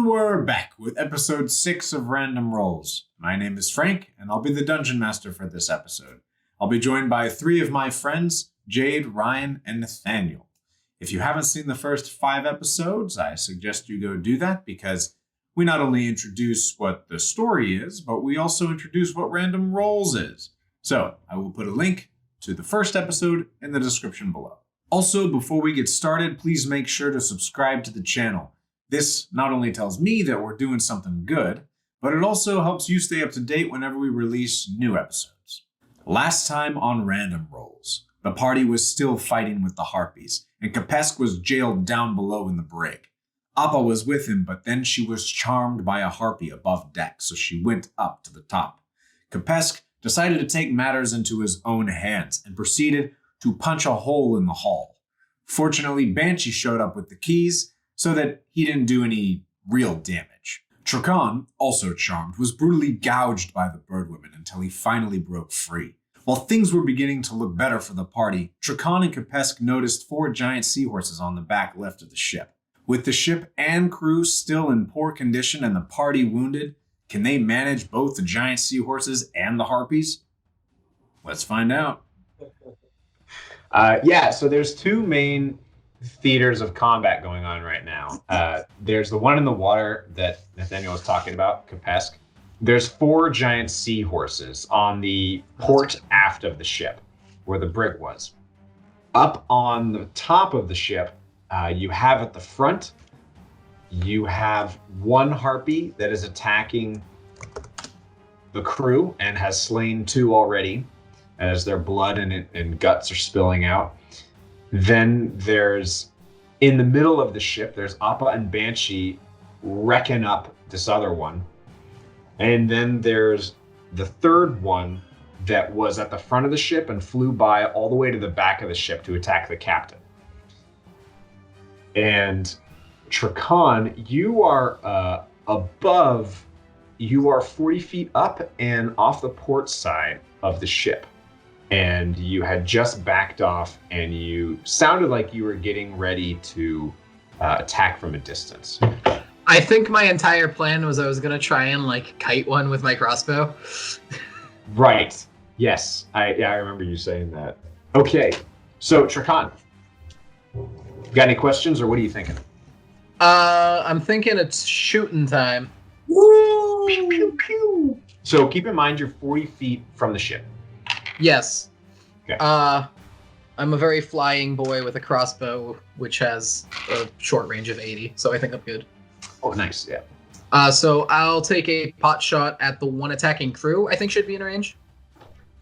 And we're back with episode 6 of Random Rolls. My name is Frank, and I'll be the Dungeon Master for this episode. I'll be joined by 3 of my friends, Jade, Ryan, and Nathaniel. If you haven't seen the first 5 episodes, I suggest you go do that because we not only introduce what the story is, but we also introduce what Random Rolls is. So, I will put a link to the first episode in the description below. Also, before we get started, please make sure to subscribe to the channel. This not only tells me that we're doing something good, but it also helps you stay up to date whenever we release new episodes. Last time on Random Rolls, the party was still fighting with the harpies, and Kapesk was jailed down below in the brig. Appa was with him, but then she was charmed by a harpy above deck, so she went up to the top. Kapesk decided to take matters into his own hands and proceeded to punch a hole in the hull. Fortunately, Banshee showed up with the keys so that he didn't do any real damage. Trakan, also charmed, was brutally gouged by the birdwomen until he finally broke free. While things were beginning to look better for the party, Trakan and Kapesk noticed 4 giant seahorses on the back left of the ship. With the ship and crew still in poor condition and the party wounded, can they manage both the giant seahorses and the harpies? Let's find out. So there's 2 main theaters of combat going on right now. There's the one in the water that Nathaniel was talking about, Kapesk. There's 4 giant seahorses on the port aft of the ship, where the brig was. Up on the top of the ship, you have at the front, you have 1 harpy that is attacking the crew and has slain 2 already, as their blood and guts are spilling out. Then there's, in the middle of the ship, there's Appa and Banshee wrecking up this other one. And then there's the 3rd one that was at the front of the ship and flew by all the way to the back of the ship to attack the captain. And Trakan, you are above, you are 40 feet up and off the port side of the ship. And you had just backed off and you sounded like you were getting ready to attack from a distance. I think my entire plan was I was going to try and kite one with my crossbow. Right. Yes. I remember you saying that. Okay. So Trakan, got any questions or what are you thinking? I'm thinking it's shooting time. Woo! Pew, pew, pew. So keep in mind you're 40 feet from the ship. Yes. Okay. I'm a very flying boy with a crossbow, which has a short range of 80, so I think I'm good. Oh, nice. Yeah. So I'll take a pot shot at the one attacking crew. I think should be in range.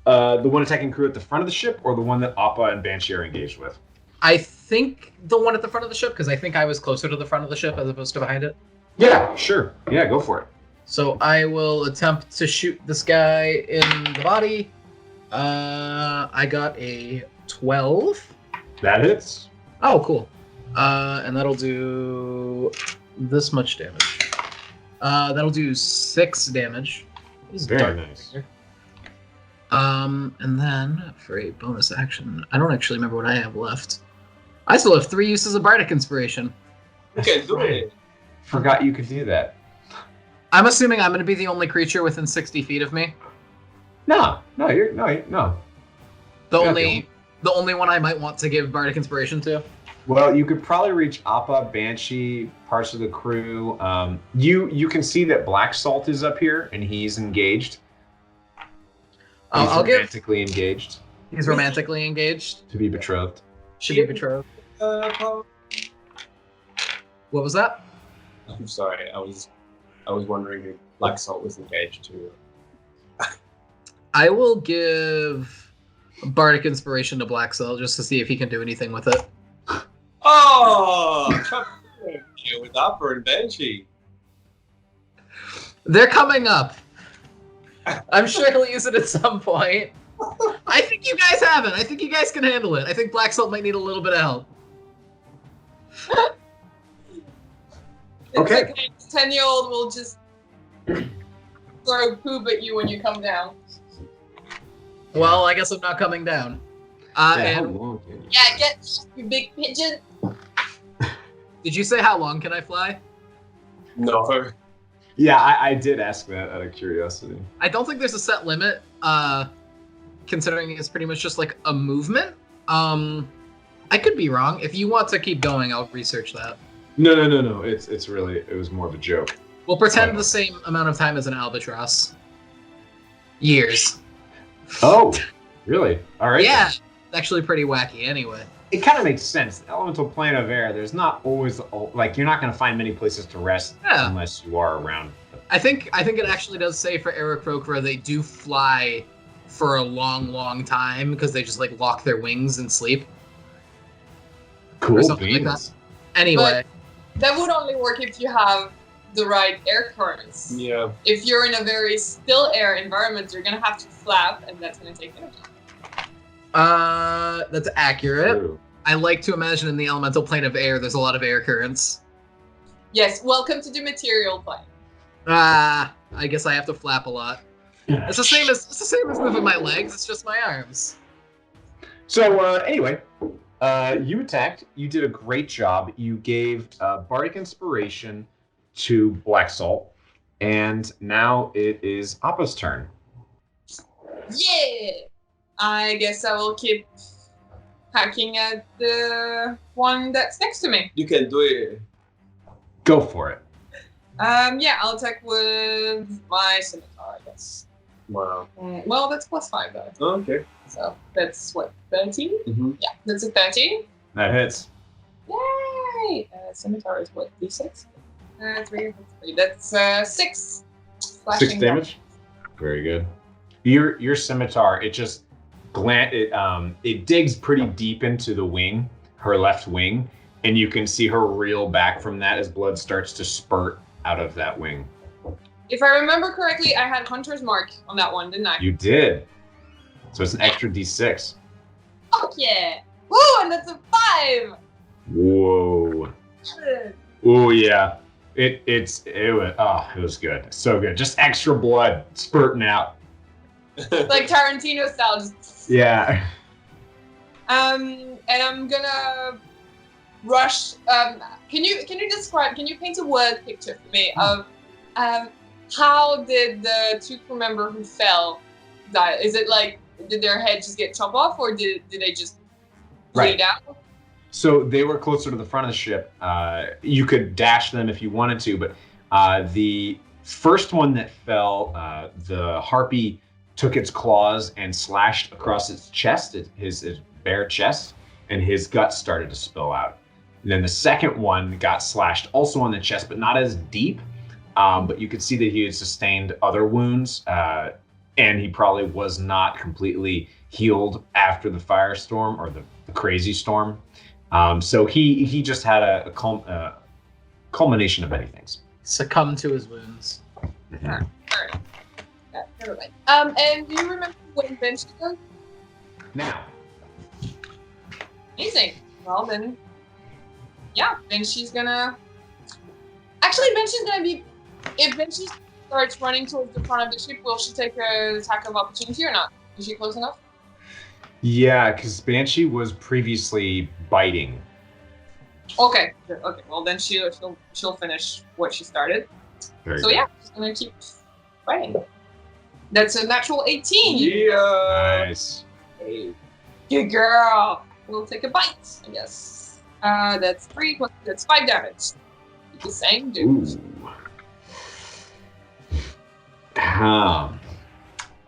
The one attacking crew at the front of the ship, or the one that Appa and Banshee are engaged with? I think the one at the front of the ship, because I think I was closer to the front of the ship as opposed to behind it. Yeah, sure. Yeah, go for it. So I will attempt to shoot this guy in the body. I got a 12. That hits. Oh, cool. And that'll do this much damage. That'll do 6 damage. Very nice. And then for a bonus action, I don't actually remember what I have left. I still have 3 uses of Bardic Inspiration. Okay, do it. Forgot you could do that. I'm assuming I'm going to be the only creature within 60 feet of me. No. The only one I might want to give Bardic Inspiration to. Well, you could probably reach Appa, Banshee, parts of the crew. You can see that Black Salt is up here, and he's engaged. He's romantically engaged. He's romantically engaged. To be betrothed. Should be betrothed. Probably. What was that? I'm sorry. I was wondering if Black Salt was engaged too. I will give Bardic Inspiration to Black Salt just to see if he can do anything with it. Oh! With Appa and Banshee. They're coming up. I'm sure he'll use it at some point. I think you guys have it. I think you guys can handle it. I think Black Salt might need a little bit of help. Okay. 10-year-old will just throw poop at you when you come down. Well, I guess I'm not coming down. How long can you? Yeah, get you big pigeon. Did you say how long can I fly? No. Yeah, I did ask that out of curiosity. I don't think there's a set limit, considering it's pretty much just like a movement. I could be wrong. If you want to keep going, I'll research that. No. It's really, it was more of a joke. We'll pretend the same amount of time as an albatross. Years. Oh, really? All right. Yeah, then. it's actually pretty wacky anyway. It kind of makes sense. The elemental plane of air, there's not always, like, you're not going to find many places to rest unless you are around. I think it actually does say for Aarakocra they do fly for a long time because they just like lock their wings and sleep. Cool something like beans. Anyway, That would only work if you have the right air currents. Yeah. If you're in a very still air environment, you're gonna have to flap, and that's gonna take energy. that's accurate. True. I like to imagine in the elemental plane of air there's a lot of air currents. Yes, welcome to the material plane. I guess I have to flap a lot. It's the same as moving my legs. It's just my arms. So anyway, you attacked. You did a great job. You gave bardic inspiration to Black Salt, and now it is Appa's turn. Yeah! I guess I will keep hacking at the one that's next to me. You can do it. Go for it. Yeah, I'll attack with my scimitar, I guess. Wow. Well, that's +5 though. Oh, okay. So that's what, 13? Mm-hmm. Yeah, that's a 13. That hits. Yay! Scimitar is what, d6? 3, 3. That's 6. Slashing 6 damage. Very good. Your scimitar, it just it digs pretty deep into the wing, her left wing, and you can see her reel back from that as blood starts to spurt out of that wing. If I remember correctly, I had Hunter's Mark on that one, didn't I? You did. So it's an extra d6. Fuck yeah! Woo! And that's a 5. Whoa. Oh yeah. It was good. So good. Just extra blood spurting out. Like Tarantino style. Just... Yeah. And I'm gonna rush. Can you paint a word picture for me of how did the two crew member who fell die? Is it like, did their head just get chopped off, or did they just bleed out? So they were closer to the front of the ship. You could dash them if you wanted to, but the first one that fell, the harpy took its claws and slashed across its chest, his bare chest, and his guts started to spill out. And then the second one got slashed also on the chest, but not as deep. But you could see that he had sustained other wounds, and he probably was not completely healed after the firestorm or the crazy storm. So he just had a culmination of many things. Succumb to his wounds. Mm-hmm. Alright. Yeah, never mind. And do you remember when Bench goes? Now, Amazing. Well then, yeah, Benchy's gonna. Actually, Benchy's gonna be. If Benchy starts running towards the front of the ship, will she take an attack of opportunity or not? Is she close enough? yeah, because Banshee was previously biting. Okay. Good. Okay. Well, then she'll finish what she started. Very So good. yeah, she's gonna keep fighting. That's a natural 18. Yeah. Nice. Hey. Good girl. We'll take a bite, I guess. That's 3 plus. That's 5 damage. The same, dude. Ooh.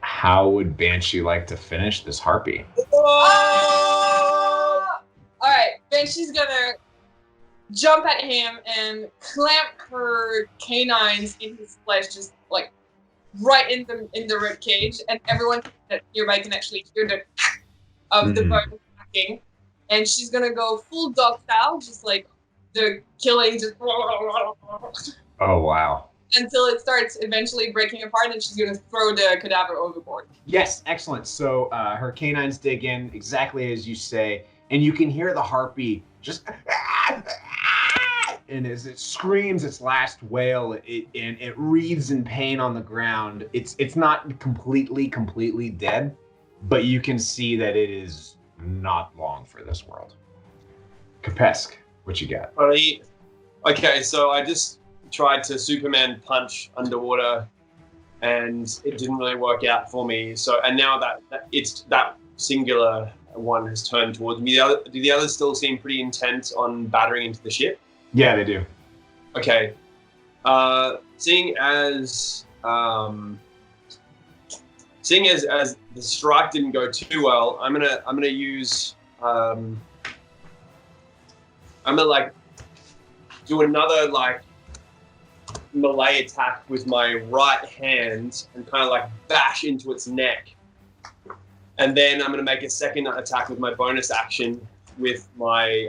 How would Banshee like to finish this harpy? Oh! All right, then she's gonna jump at him and clamp her canines in his flesh, just like right in the rib cage, and everyone that nearby can actually hear the of the bone cracking. And she's gonna go full dog style, just like the killing, just Oh, wow. until it starts eventually breaking apart, and she's gonna throw the cadaver overboard. Yes, excellent. So her canines dig in exactly as you say, and you can hear the harpy just, and as it screams its last wail, it wreathes in pain on the ground. It's not completely dead, but you can see that it is not long for this world. Kapesk, what you got? Okay, so I just tried to Superman punch underwater, and it didn't really work out for me. So, and now that singular one has turned towards me. Do the others still seem pretty intent on battering into the ship? Yeah, they do. Okay. Seeing as the strike didn't go too well, I'm gonna use I'm gonna like do another like melee attack with my right hand and kind of like bash into its neck, and then I'm gonna make a second attack with my bonus action with my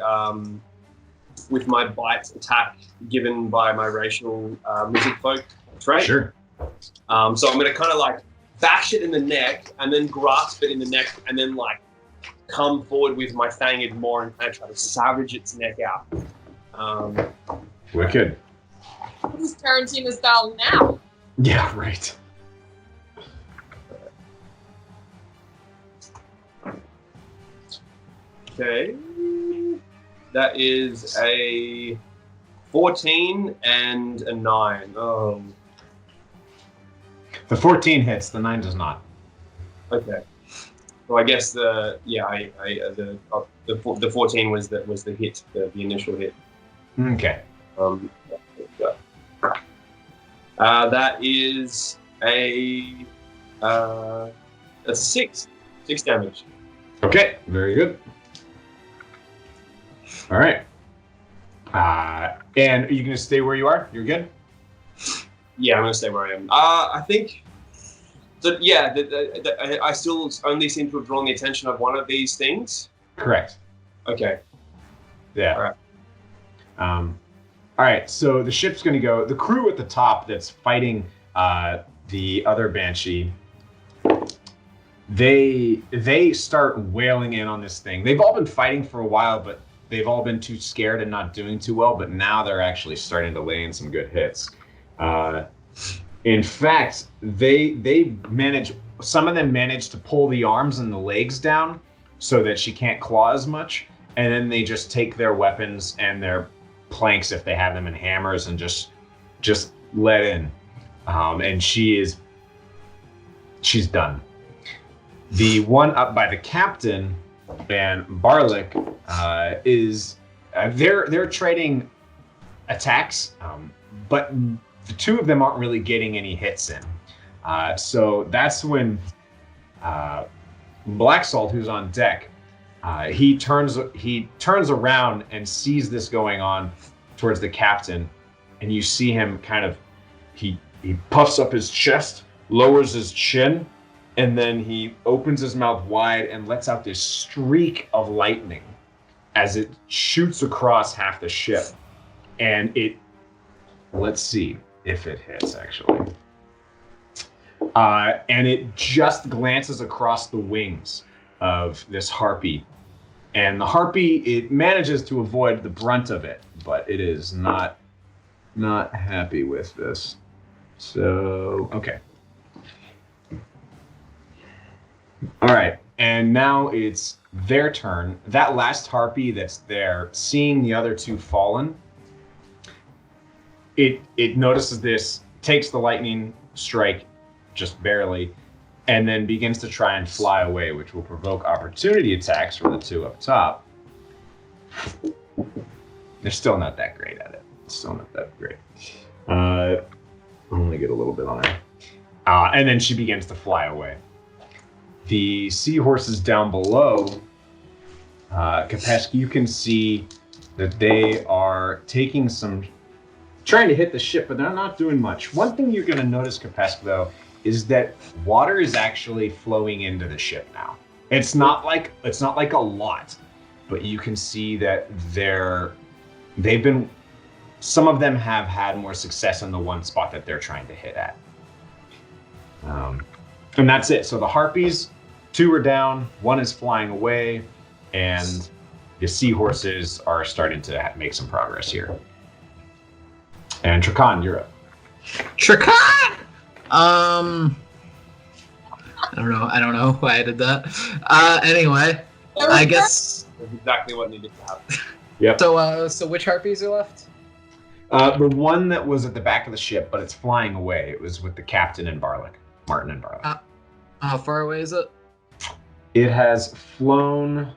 bite attack given by my racial lizard folk trait. Sure. So I'm gonna kind of like bash it in the neck and then grasp it in the neck and then like come forward with my fanged maw and kind of try to savage its neck out. Wicked. This is Tarantino style now. Yeah, right. Okay. That is a 14 and a 9. Oh, The 14 hits, the 9 does not. okay. So I guess the 14 was the hit, the initial hit. Okay. That is a 6 damage. Okay, very good. All right. And are you going to stay where you are? You're good? Yeah, I'm gonna stay where I am. I think that I still only seem to have drawn the attention of one of these things. Correct. Okay. Yeah. All right. All right, so the ship's going to go. The crew at the top that's fighting the other Banshee, they start wailing in on this thing. They've all been fighting for a while, but they've all been too scared and not doing too well. But now they're actually starting to lay in some good hits. In fact, some of them manage to pull the arms and the legs down so that she can't claw as much, and then they just take their weapons and their planks, if they have them, and hammers, and just let in. And she's done. The one up by the captain and Barlick is they're trading attacks, but the two of them aren't really getting any hits in. So that's when Black Salt, who's on deck, he turns around and sees this going on towards the captain, and you see him kind of he puffs up his chest, lowers his chin, and then he opens his mouth wide and lets out this streak of lightning as it shoots across half the ship. And let's see if it hits, actually. And it just glances across the wings of this harpy. And the harpy, it manages to avoid the brunt of it, but it is not happy with this. So, okay. All right, and now it's their turn. That last harpy that's there, seeing the other two fallen, it notices this, takes the lightning strike just barely, and then begins to try and fly away, which will provoke opportunity attacks from the two up top. They're still not that great at it. Still not that great. Only get a little bit on her. And then she begins to fly away. The seahorses down below, Kapesk, you can see that they are trying to hit the ship, but they're not doing much. One thing you're going to notice, Kapesk, though, is that water is actually flowing into the ship now. It's not like a lot, but you can see that some of them have had more success in the one spot that they're trying to hit at. And that's it. So the harpies, 2 are down, 1 is flying away, and the seahorses are starting to make some progress here. And Trakan, you're up. Trakan! I don't know why I did that. Anyway, I guess. That's exactly what needed to happen. Yep. So which harpies are left? The one that was at the back of the ship, but it's flying away. It was with the captain and Martin and Barlick. How far away is it? It has flown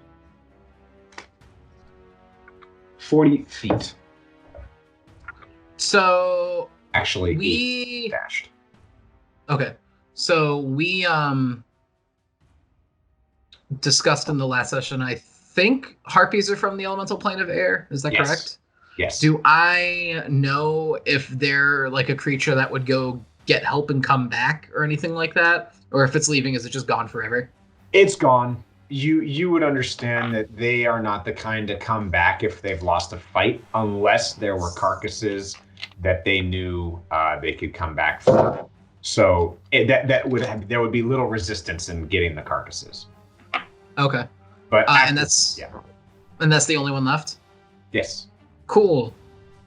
40 feet. So Actually, we 8 dashed. Okay. So we discussed in the last session, I think harpies are from the elemental plane of air. Is that Yes. correct? Yes. Do I know if they're like a creature that would go get help and come back or anything like that? Or if it's leaving, is it just gone forever? It's gone. You would understand that they are not the kind to come back if they've lost a fight, unless there were carcasses that they knew they could come back from. So there would be little resistance in getting the carcasses. Okay. But and that's the only one left? Yes. Cool.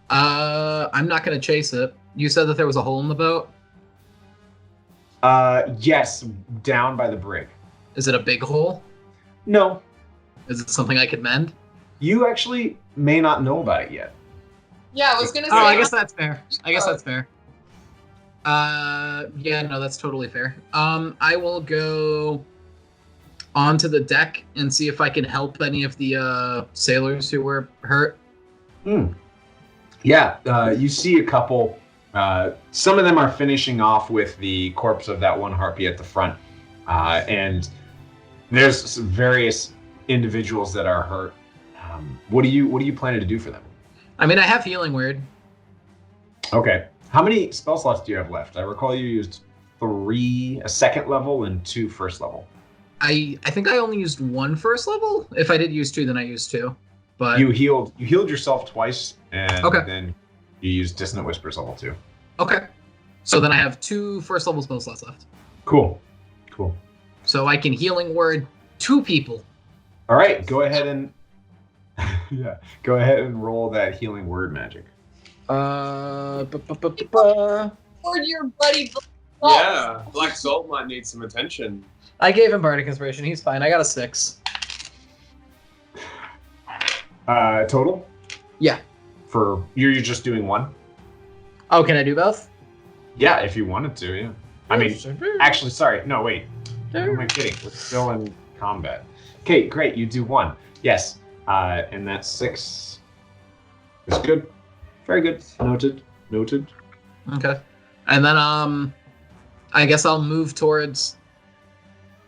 I'm not gonna chase it. You said that there was a hole in the boat? Yes, down by the brig. Is it a big hole? No. Is it something I could mend? You actually may not know about it yet. Yeah, I was gonna say. Oh, I guess that's fair. Yeah, no, that's totally fair. I will go onto the deck and see if I can help any of the sailors who were hurt. Yeah, you see a couple. Some of them are finishing off with the corpse of that one harpy at the front, and there's some various individuals that are hurt. What are you planning to do for them? I mean, I have healing word. Okay. How many spell slots do you have left? I recall you used 3 a second level and 2 first level. I think I only used 1 first level. If I did use 2, then I used 2. But You healed yourself twice, and Okay. then you used Dissonant Whispers level 2. okay. So then I have 2 first level spell slots left. Cool. So I can healing word 2 people. All right, go ahead and go ahead and roll that healing word magic. Or your buddy. Yeah, Black Salt might need some attention. I gave him bardic inspiration. He's fine. I got a 6. Total? Yeah. For you're just doing 1? Oh, can I do both? Yeah, if you wanted to, yeah. I mean, actually, sorry. No, wait. Who am I kidding? We're still in combat. Okay, great. You do 1. Yes. And that's 6. That's good. Very good. Noted. Okay. And then I guess I'll move towards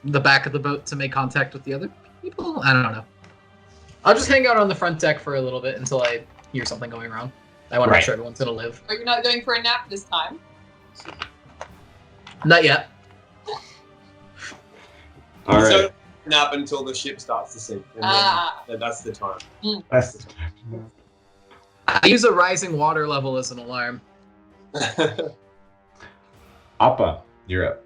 the back of the boat to make contact with the other people. I don't know. I'll just hang out on the front deck for a little bit until I hear something going wrong. I want to make sure everyone's gonna live. Are you not going for a nap this time? Not yet. All right. So nap until the ship starts to sink. And then that's the time. That's I use a rising water level as an alarm. Appa, you're up.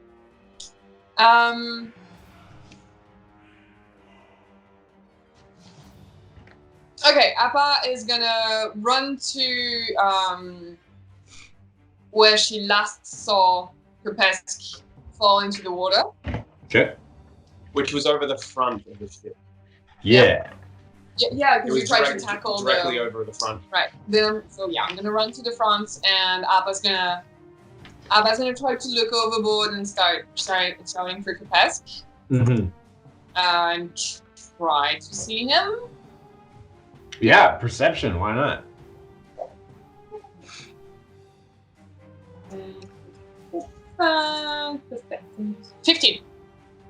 Okay, Appa is gonna run to where she last saw Krepesk fall into the water. Okay. Which was over the front of the ship. Yeah. Yeah, It because we was tried to tackle directly the... over the front. Right. Then, so yeah, I'm gonna run to the front, and Appa's gonna try to look overboard and start shouting for Krepesk. Mm-hmm. And try to see him. Yeah, perception. Why not? 15.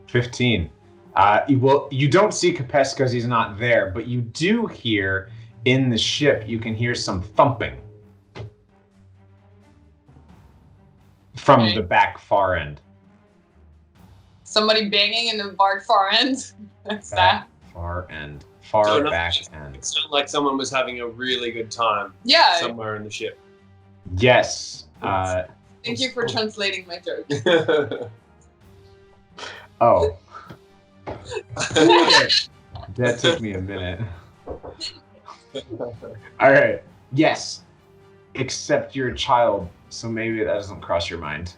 15. Well, you don't see Capes because he's not there, but you do hear in the ship. You can hear some thumping from the back far end. Somebody banging in the far end. That's that. Far end. So Far not- back end. It sounded like someone was having a really good time Yeah. somewhere in the ship. Yes. Thank you for translating my joke. Oh. That took me a minute. All right. Yes. Except you're a child, so maybe that doesn't cross your mind.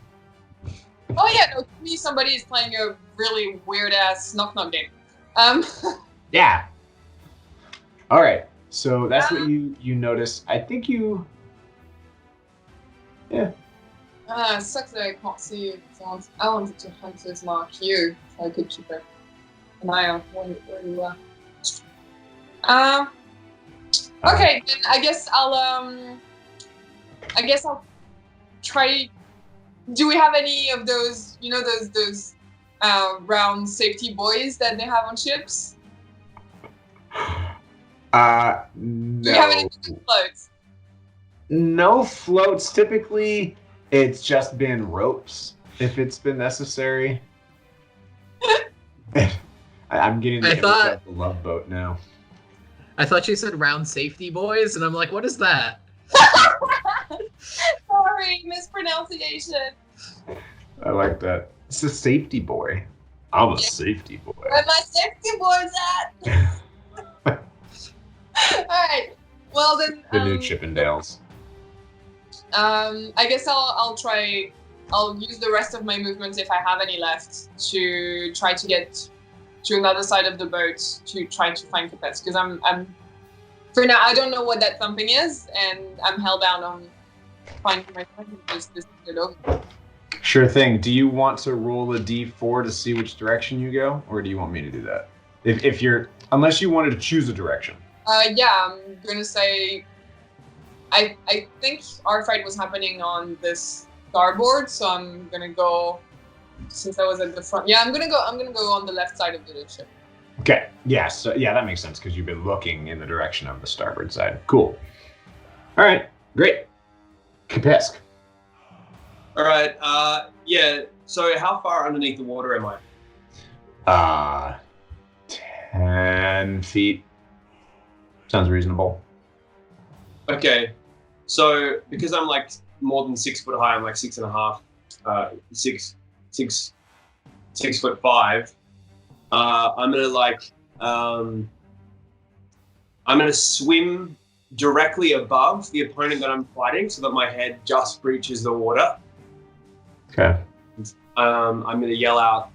Oh yeah, no, to me somebody is playing a really weird ass knock knock game. Yeah. All right. So that's what you notice. I think you Yeah. It sucks that I can't see you. I wanted to hunter's mark you, so I could keep an eye on where you are. Okay, then I guess I'll try. Do we have any of those? You know those round safety buoys that they have on ships? No. Do we have any floats? No floats. Typically, it's just been ropes if it's been necessary. I'm getting the image of the Love Boat now. I thought you said round safety boys, and I'm like, what is that? Sorry, mispronunciation. I like that. It's a safety boy. I'm a safety boy. Where my safety boys at? Alright. Well then. The new Chippendales. I guess I'll try. I'll use the rest of my movements if I have any left to try to get to another side of the boat to try to find Capets, because I'm for now I don't know what that thumping is, and I'm hellbound on finding my friend and just get over. Sure thing. Do you want to roll a d4 to see which direction you go, or do you want me to do that? If you're, unless you wanted to choose a direction. Yeah, I'm gonna say. I think our fight was happening on this starboard, so I'm gonna go. Since I was at the front, yeah, I'm gonna go on the left side of the ship. Okay. Yeah. So yeah, that makes sense because you've been looking in the direction of the starboard side. Cool. All right. Great. Kapesk. All right. Yeah. So how far underneath the water am I? 10 feet. Sounds reasonable. Okay. So because I'm like more than 6 foot high, I'm like 6.5, 6'5". I'm gonna swim directly above the opponent that I'm fighting, so that my head just breaches the water. Okay. I'm gonna yell out,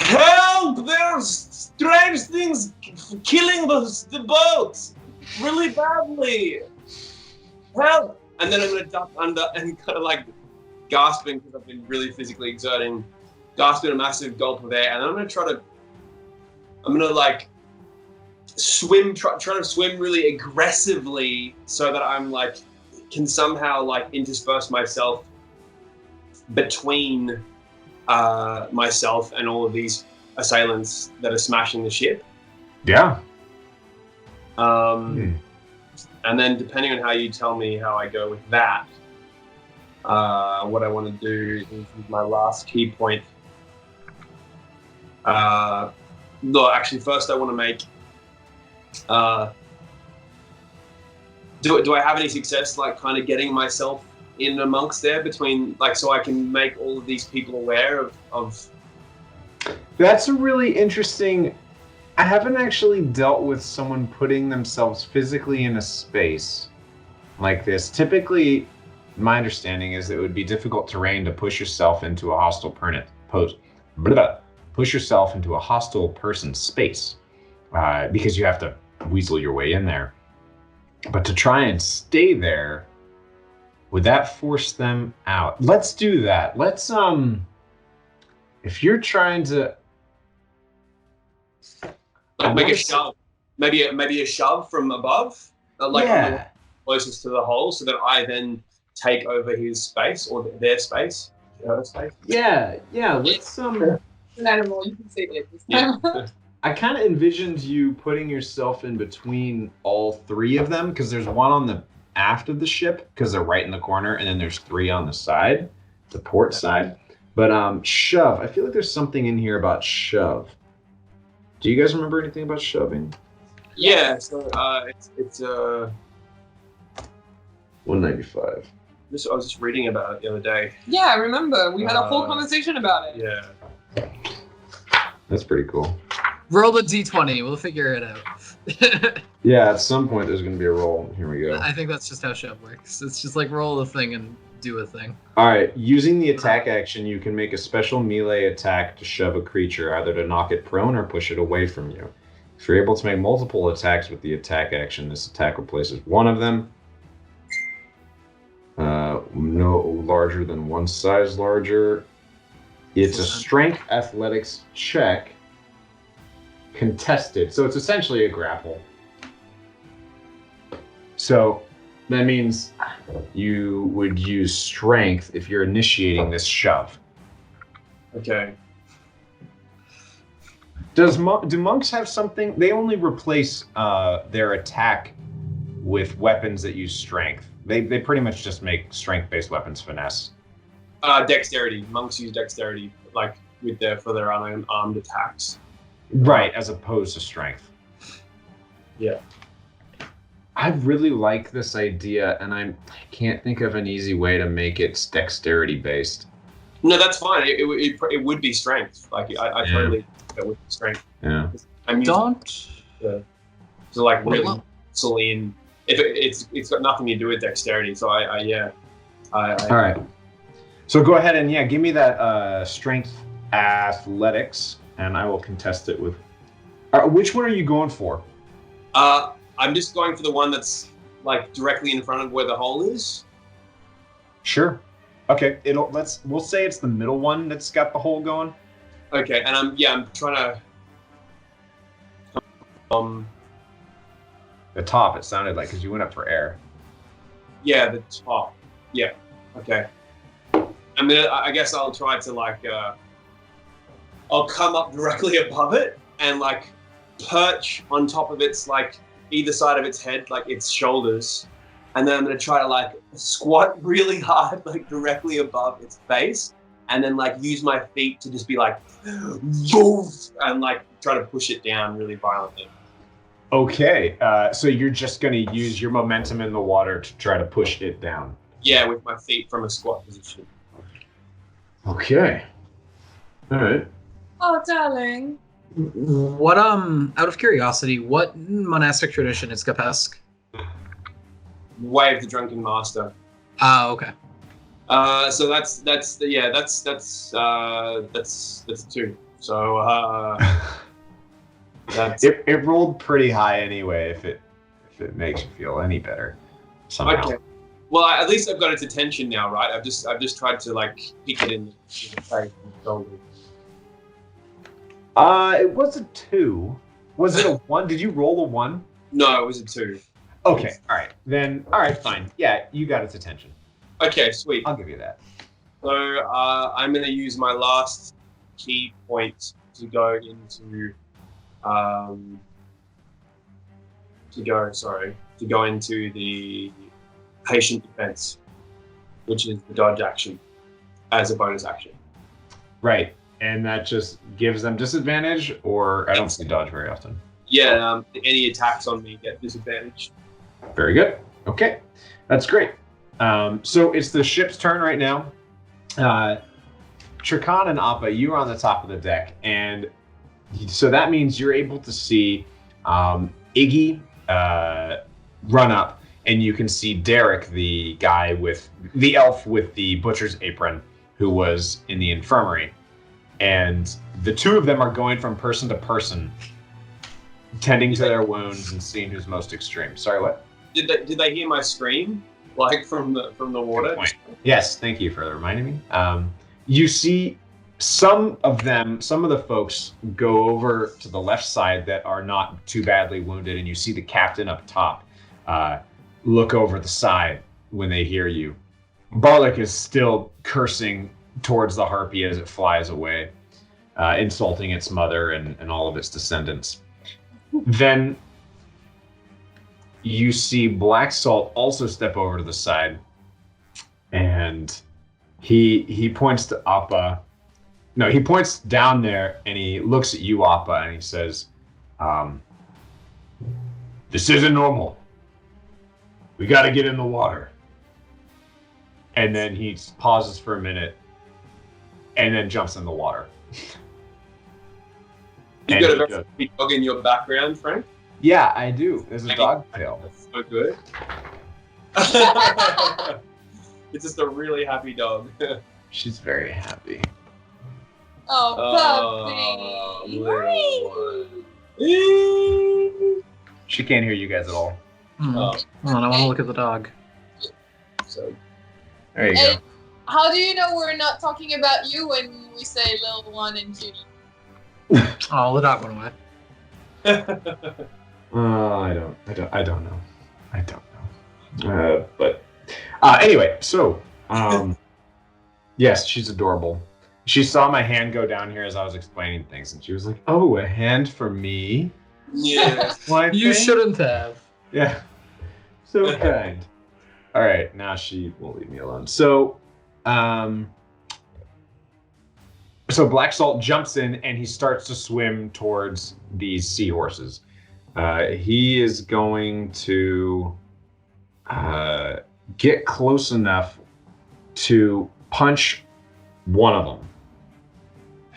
"Help! There's strange things killing the boat really badly. Help!" And then I'm gonna duck under and kind of like gasping because I've been really physically exerting, gasping a massive gulp of air, and then I'm gonna like swim, try to swim really aggressively so that I'm like can somehow like intersperse myself between myself and all of these assailants that are smashing the ship. Yeah. And then depending on how you tell me how I go with that, what I want to do is my last key point. No, actually, first I want to make. Do I have any success, like kind of getting myself in amongst there between, like, so I can make all of these people aware of. That's a really interesting. I haven't actually dealt with someone putting themselves physically in a space like this. Typically, my understanding is it would be difficult terrain to push yourself into a hostile push yourself into a hostile person's space because you have to weasel your way in there. But to try and stay there, would that force them out? Let's do that. Let's if you're trying to. Like make a shove, maybe a shove from above, like on the closest to the hole, so that I then take over his space or their space, her space. Yeah. Let's An animal, you can say it this time. Yeah. I kind of envisioned you putting yourself in between all three of them, because there's one on the aft of the ship, because they're right in the corner, and then there's 3 on the side, the port side. But shove, I feel like there's something in here about shove. Do you guys remember anything about shoving? Yeah, so it's 195. I was just reading about it the other day. Yeah, I remember. We had a whole conversation about it. Yeah. That's pretty cool. Roll a d20. We'll figure it out. Yeah, at some point there's going to be a roll. Here we go. I think that's just how shove works. It's just like roll a thing and do a thing. All right, using the attack action, you can make a special melee attack to shove a creature, either to knock it prone or push it away from you. If you're able to make multiple attacks with the attack action, this attack replaces one of them. No larger than one size larger. It's a strength athletics check. Contested. So it's essentially a grapple. So that means you would use strength if you're initiating this shove. Okay. Do monks have something? They only replace their attack with weapons that use strength. They pretty much just make strength-based weapons finesse. Dexterity. Monks use dexterity, like for their unarmed attacks. Right, as opposed to strength. Yeah. I really like this idea, and I can't think of an easy way to make it dexterity-based. No, that's fine. It would be strength. Like I totally that would be strength. Yeah. Don't. So like really saline. It's got nothing to do with dexterity. So I All right. So go ahead and give me that strength athletics, and I will contest it with. Which one are you going for? I'm just going for the one that's like directly in front of where the hole is. Sure. Okay. We'll say it's the middle one that's got the hole going. Okay, and I'm trying to. The top. It sounded like because you went up for air. Yeah, the top. Yeah. Okay. I guess I'll try to I'll come up directly above it and perch on top of its either side of its head, its shoulders, and then I'm gonna try to squat really hard, directly above its face, and then use my feet to just be woof, and try to push it down really violently. Okay, so you're just gonna use your momentum in the water to try to push it down. Yeah, with my feet from a squat position. Okay. All right. Oh, darling. What out of curiosity, what monastic tradition is Capesk? Way of the Drunken Master. Oh, okay. So that's 2. So that's it rolled pretty high anyway. If it makes you feel any better somehow. okay. Well, at least I've got its attention now, right? I've just tried to pick it in the face and shoulder. It was a 2. Was it a 1? Did you roll a 1? No, it was a 2. Okay, all right. Then, all right, fine. Yeah, you got its attention. Okay, sweet. I'll give you that. So I'm going to use my last key point to go into the patient defense, which is the dodge action as a bonus action. Right, and that just gives them disadvantage, or I don't see dodge very often. Yeah, any attacks on me get disadvantaged. Very good. Okay, that's great. So it's the ship's turn right now. Trikan and Appa, you are on the top of the deck, and so that means you're able to see Iggy run up, and you can see Derek, the guy the elf with the butcher's apron, who was in the infirmary, and the two of them are going from person to person, tending to their wounds and seeing who's most extreme. Sorry, what? Did they hear my scream, from the water? Good point. Yes, thank you for reminding me. You see some of the folks go over to the left side that are not too badly wounded, and you see the captain up top look over the side when they hear you. Barlick is still cursing towards the harpy as it flies away, insulting its mother and all of its descendants. Then you see Black Salt also step over to the side, and he points to Appa. No, he points down there, and he looks at you, Appa, and he says, "This isn't normal. We got to get in the water." And then he pauses for a minute, and then jumps in the water. You got a very big dog in your background, Frank? Yeah, I do. There's a dog tail. That's so good. It's just a really happy dog. She's very happy. Oh, puppy. Little one. She can't hear you guys at all. I want to look at the dog. So There you Hey, go. how do you know we're not talking about you when we say little one and cutie? Oh, the dog went away. I don't know. But anyway, so yes, she's adorable. She saw my hand go down here as I was explaining things, and she was like, "Oh, a hand for me? Yeah. Why, You thank- shouldn't have. Yeah, so kind." All right, now she won't leave me alone. So, so Black Salt jumps in and he starts to swim towards these seahorses. He is going to get close enough to punch one of them.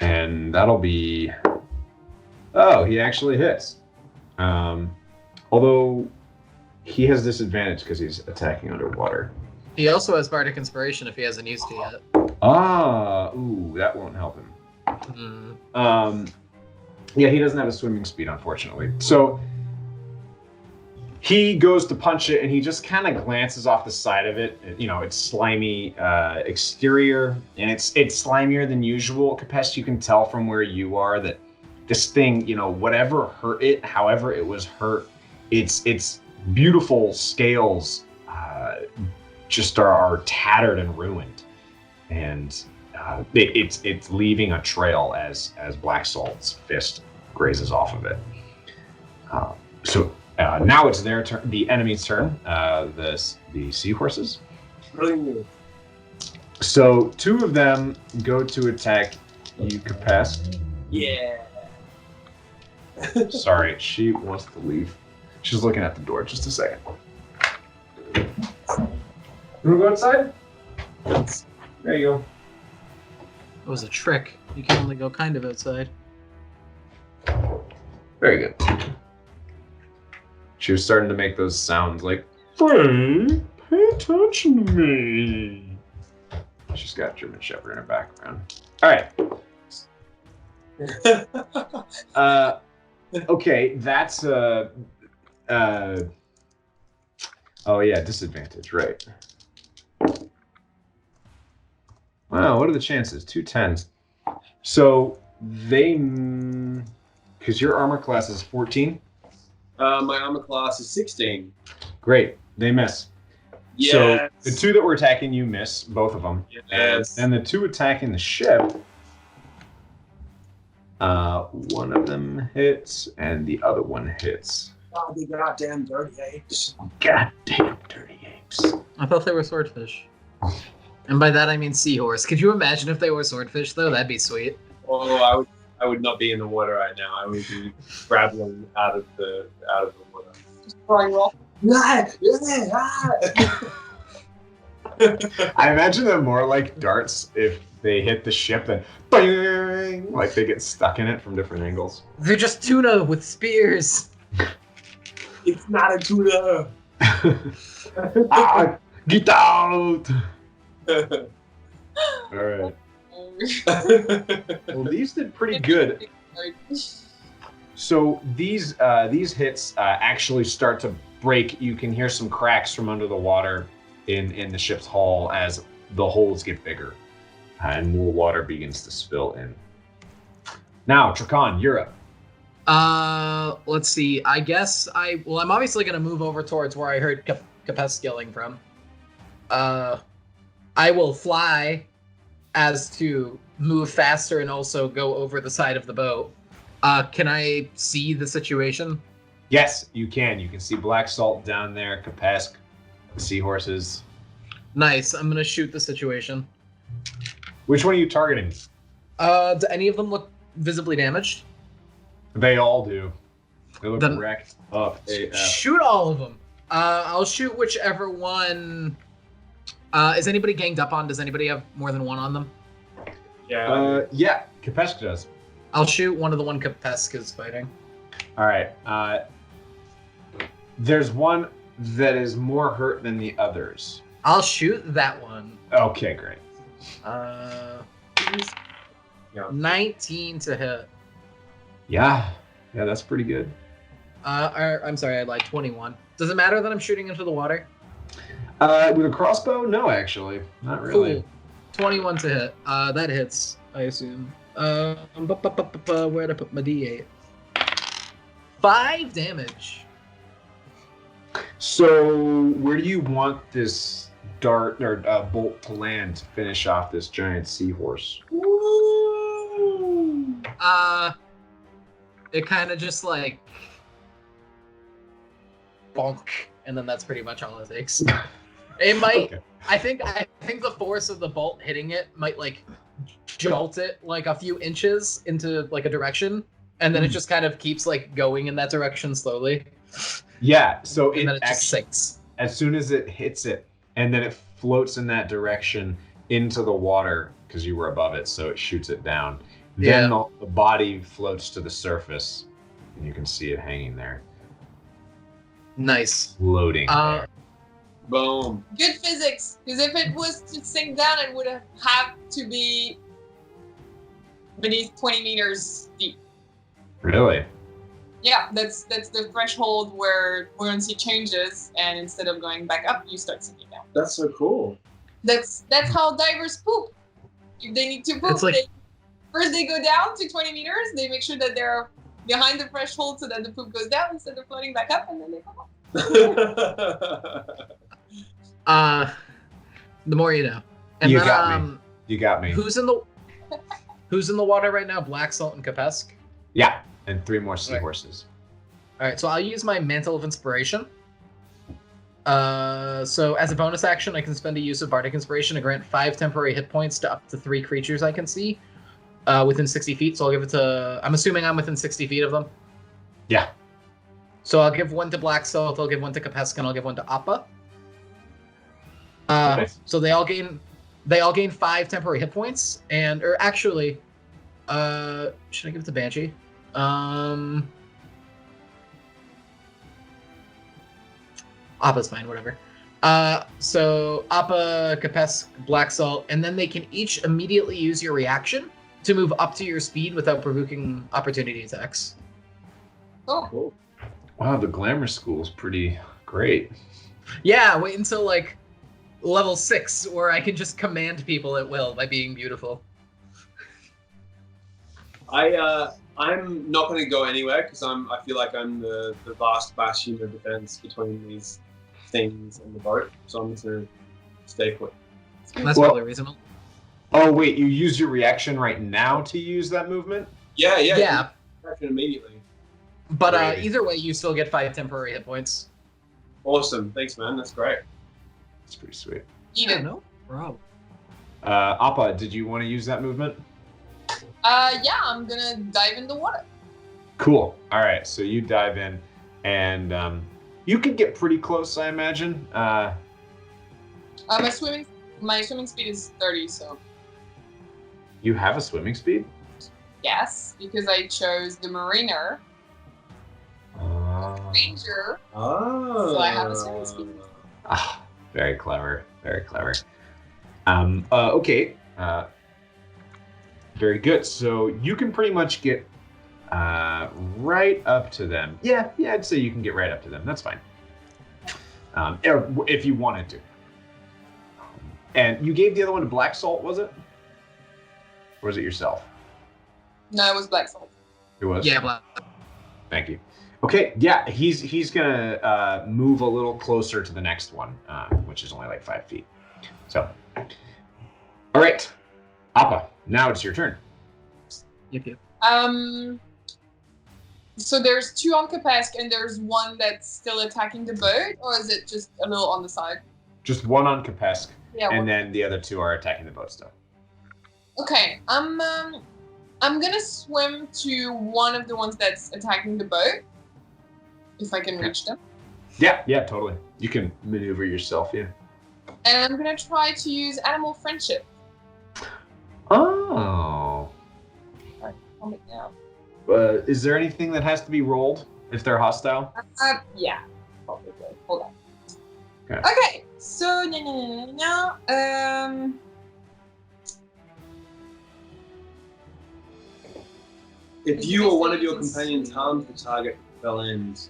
And that'll be... Oh, he actually hits. Although he has disadvantage because he's attacking underwater. He also has Bardic Inspiration if he hasn't used it yet. Ooh, that won't help him. Yeah, he doesn't have a swimming speed, unfortunately. So he goes to punch it, and he just kind of glances off the side of it. You know, it's slimy exterior, and it's slimier than usual. Capest, you can tell from where you are that this thing, you know, whatever hurt it, however it was hurt, its beautiful scales just are tattered and ruined, and it's leaving a trail as Black Salt's fist grazes off of it. So now it's their turn, the enemy's turn, the seahorses. Brilliant. So two of them go to attack you, Capest. Yeah. Sorry, she wants to leave. She's looking at the door. Just a second. You wanna go outside? There you go. It was a trick. You can only go kind of outside. Very good. She was starting to make those sounds like, "Frank, pay attention to me." She's got German Shepherd in her background. All right. Okay, that's oh yeah, disadvantage, right? Wow, what are the chances? 2 10s. So they, because your armor class is 14. My armor class is 16. Great, they miss. Yes. So the two that were attacking you miss, both of them. Yes. And the two attacking the ship, one of them hits and the other one hits. Oh, the goddamn dirty apes. Goddamn dirty apes. I thought they were swordfish. And by that I mean seahorse. Could you imagine if they were swordfish though? That'd be sweet. Oh, I would not be in the water right now. I would be grappling out of the water. Just throwing rock. I imagine them more like darts if they hit the ship and bang, like they get stuck in it from different angles. They're just tuna with spears. It's not a tuna. Get out! All right. Well, these did pretty good. So these hits actually start to break. You can hear some cracks from under the water in the ship's hull as the holes get bigger and more water begins to spill in. Now, Trakan, you're up. Let's see. I guess I'm obviously gonna move over towards where I heard Capest yelling from. I will fly as to move faster and also go over the side of the boat. Can I see the situation? Yes, you can. You can see Black Salt down there, Capest, the seahorses. Nice. I'm gonna shoot the situation. Which one are you targeting? Do any of them look visibly damaged? They all do. They look Then- wrecked up AF. Shoot all of them. I'll shoot whichever one. Is anybody ganged up on? Does anybody have more than one on them? Yeah, Capest does. I'll shoot one of the one Capest is fighting. All right. There's one that is more hurt than the others. I'll shoot that one. Okay, great. 19 to hit. Yeah, that's pretty good. I'm sorry, I lied. 21. Does it matter that I'm shooting into the water? With a crossbow? No, actually. Not really. Cool. 21 to hit. That hits, I assume. Where'd I put my D8? 5 damage. So, where do you want this dart or bolt to land to finish off this giant seahorse? It kind of just like bonk, and then that's pretty much all it takes. It might. Okay. I think the force of the bolt hitting it might like jolt it like a few inches into like a direction, and then it just kind of keeps like going in that direction slowly. Yeah. So and then it just sinks. As soon as it hits it, and then it floats in that direction into the water because you were above it, so it shoots it down. Then the body floats to the surface, and you can see it hanging there. Nice. Floating there. Boom. Good physics, because if it was to sink down, it would have to be beneath 20 meters deep. Really? Yeah, that's the threshold where buoyancy changes, and instead of going back up, you start sinking down. That's so cool. That's how divers poop. If they need to poop, first they go down to 20 meters. They make sure that they're behind the threshold so that the poop goes down instead of floating back up, and then they come up. The more you know. And you then, got me. You got me. Who's in the water right now? Black Salt and Kapesk? Yeah, and 3 more seahorses. All right, so I'll use my Mantle of Inspiration. So as a bonus action, I can spend a use of Bardic Inspiration to grant 5 temporary hit points to up to 3 creatures I can see within 60 feet. So I'll give it to... I'm assuming I'm within 60 feet of them. Yeah. So I'll give 1 to Black Salt, I'll give 1 to Kapesk, and I'll give 1 to Appa. So they all gain 5 temporary hit points, or actually, should I give it to Banshee? Appa's fine, whatever. So Appa, Kapesk, Black Salt, and then they can each immediately use your reaction to move up to your speed without provoking opportunity attacks. Oh, cool. Wow, the glamour school's pretty great. Yeah, wait until like level 6 where I can just command people at will by being beautiful. I'm not going to go anywhere because I feel like I'm the vast bastion of defense between these things and the boat, so I'm just going to stay put. That's probably reasonable. Oh wait, you use your reaction right now to use that movement? Yeah. Reaction immediately. But either way, you still get 5 temporary hit points. Awesome, thanks, man. That's great. That's pretty sweet. Yeah, no problem. Appa, did you want to use that movement? Yeah, I'm gonna dive in the water. Cool. All right, so you dive in, and you could get pretty close, I imagine. My swimming speed is 30, so. You have a swimming speed? Yes, because I chose the mariner. Ranger. Oh. So I have a swimming speed. Very clever. Very clever. Okay. Very good. So you can pretty much get right up to them. Yeah, I'd say you can get right up to them. That's fine. If you wanted to. And you gave the other one to Black Salt, was it? Or was it yourself? No, it was Black Salt. It was? Yeah, Black. Thank you. Okay, yeah, he's gonna move a little closer to the next one, which is only like 5 feet. So, all right, Appa, now it's your turn. Yep. So there's 2 on Kapesk, and there's 1 that's still attacking the boat, or is it just a little on the side? Just 1 on Kapesk, and then the other 2 are attacking the boat still. Okay, I'm gonna swim to one of the ones that's attacking the boat, if I can reach them. Yeah, totally. You can maneuver yourself, yeah. And I'm gonna try to use animal friendship. Oh. Alright, calm it down. Is there anything that has to be rolled if they're hostile? Yeah, probably. Hold on. Okay, so if you or one of your companions harms the target, fell ends.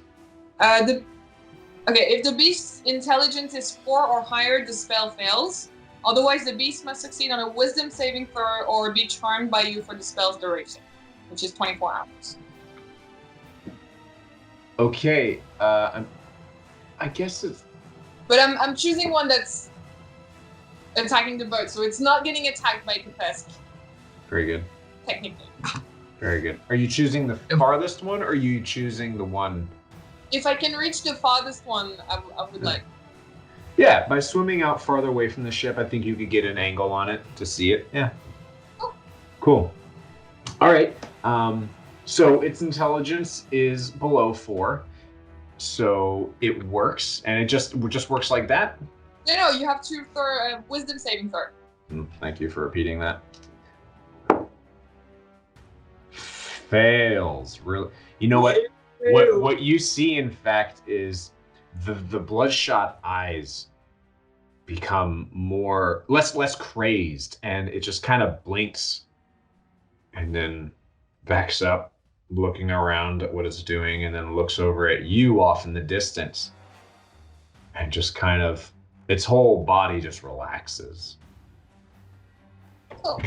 Okay, if the beast's intelligence is 4 or higher, the spell fails. Otherwise, the beast must succeed on a wisdom saving throw or be charmed by you for the spell's duration, which is 24 hours. Okay, I guess it's... But I'm choosing one that's attacking the boat, so it's not getting attacked by Kapesk, Very good. technically. Very good. Are you choosing the farthest one, or are you choosing the one? If I can reach the farthest one, I would like. Yeah, by swimming out farther away from the ship, I think you could get an angle on it to see it. Yeah. Oh. Cool. All right. So its intelligence is below 4, so it works, and it just works like that. No, you have to throw a wisdom saving throw. Thank you for repeating that. Fails. Really? You know what? What you see, in fact, is the bloodshot eyes become less crazed, and it just kind of blinks, and then backs up, looking around at what it's doing, and then looks over at you off in the distance, and just kind of its whole body just relaxes. Oh.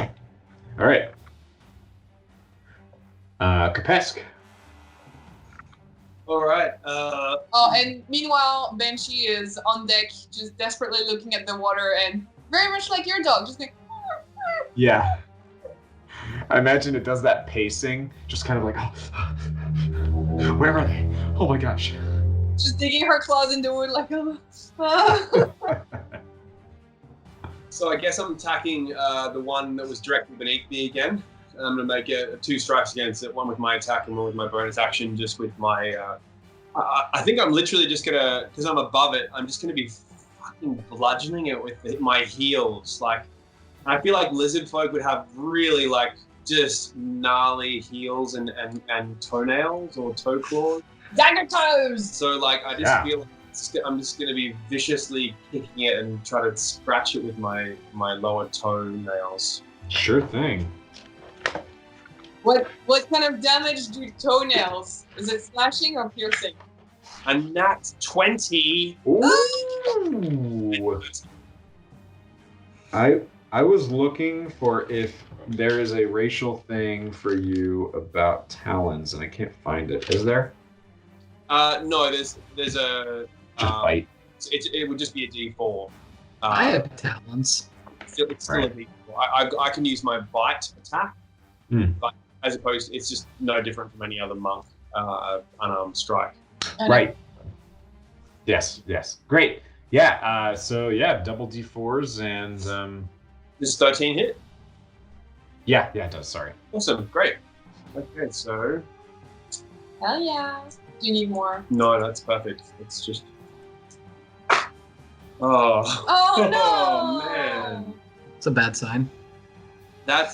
All right. Kapesk. All right. Oh, and meanwhile, Banshee is on deck, just desperately looking at the water, and very much like your dog, just going. Yeah. I imagine it does that pacing, just kind of like, where are they? Oh my gosh. Just digging her claws in the wood, like, So I guess I'm attacking the one that was directly beneath me again. I'm going to make 2 strikes against it, one with my attack and one with my bonus action, just with my... I think I'm literally just going to, because I'm above it, I'm just going to be fucking bludgeoning it with my heels. Like, I feel like lizard folk would have really, like, just gnarly heels and toenails or toe claws. dagger toes! So, like, I just feel like I'm just going to be viciously kicking it and try to scratch it with my lower toenails. Sure thing. What kind of damage do toenails? Is it slashing or piercing? A nat 20. Ooh. I was looking for if there is a racial thing for you about talons, and I can't find it. Is there? No, there's a... Just bite. It would just be a D4. I have talons. It's still a D4. I can use my bite attack, but as opposed to, it's just no different from any other monk unarmed strike. Right. Yes. Great. Yeah. So double D4s and Does 13 hit? Yeah, it does. Sorry. Awesome. Great. Okay, so Hell yeah. Do you need more? no, that's perfect. It's just. Oh. Oh no! Oh man. It's a bad sign. I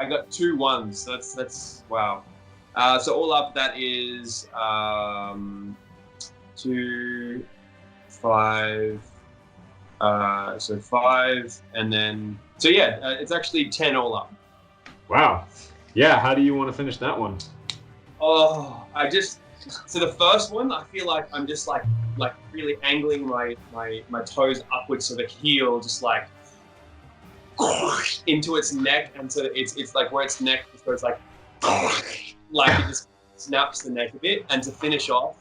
got 2 1s. That's wow. So all up that is 2, 5. So 5, and then it's actually 10 all up. Wow. Yeah. How do you want to finish that one? Oh, so the first one, I feel like I'm just like really angling my toes upwards, so the heel just like into its neck, and so it's like where its neck just goes like it just snaps the neck a bit. And to finish off,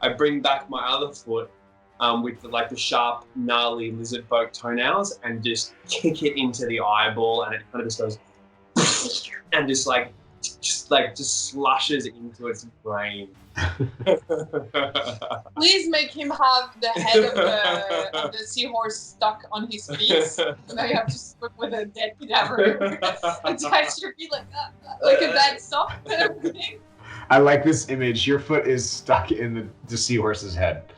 I bring back my other foot with the sharp, gnarly lizard folk toenails and just kick it into the eyeball, and it kind of just goes and just slushes into its brain. Please make him have the head of the seahorse stuck on his feet. So now you have to swim with a dead cadaver attached to your feet like a bad sock kind of thing. I like this image. Your foot is stuck in the seahorse's head.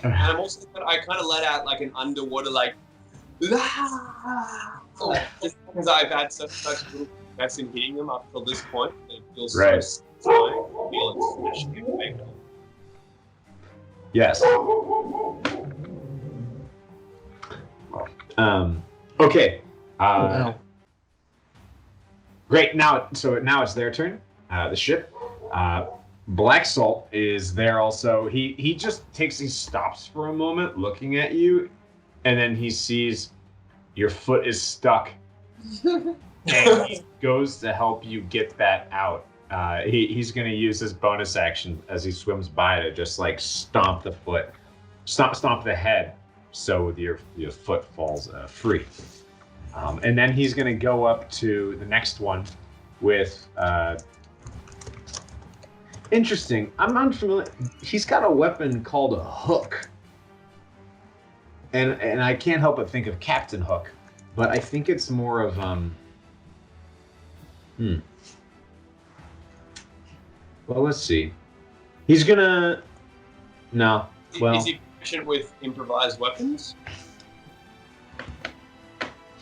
And I'm also, I kind of let out like an underwater just because I've had such little success in hitting them up till this point. It feels so satisfying. I feel it's finishing it. Yes. Okay. Great. Now it's their turn. The ship. Black Salt is there also. He stops for a moment looking at you, and then he sees your foot is stuck, and he goes to help you get that out. He's going to use his bonus action as he swims by to just like stomp the foot, stomp the head, so your foot falls free. And then he's going to go up to the next one with. Interesting. I'm unfamiliar. He's got a weapon called a hook, and I can't help but think of Captain Hook, but I think it's more of Well, let's see. He's gonna. No. Well. Is he proficient with improvised weapons?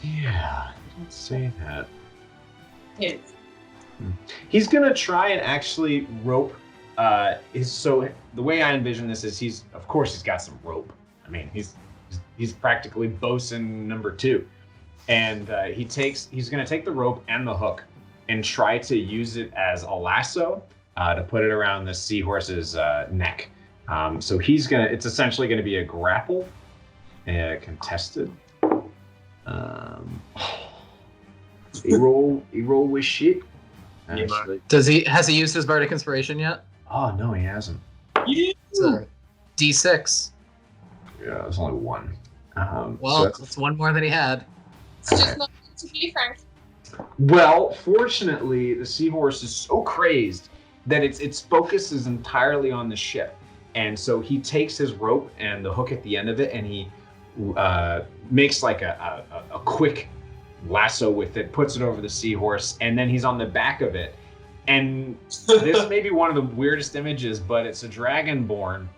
Yeah. Don't say that. His. He's gonna try and actually rope. So the way I envision this is he's got some rope. I mean, he's practically bosun number 2, and he's gonna take the rope and the hook and try to use it as a lasso to put it around the seahorse's neck. So it's essentially gonna be a grapple, contested. He roll with shit. Actually. Has he used his bardic inspiration yet? Oh no, he hasn't. It's a D6. Yeah, there's only one. Well, it's one more than he had. It's just not meant to be, Frank. Well, fortunately, the seahorse is so crazed that its focus is entirely on the ship, and so he takes his rope and the hook at the end of it, and he makes like a quick lasso with it, puts it over the seahorse, and then he's on the back of it. And this may be one of the weirdest images, but it's a dragonborn,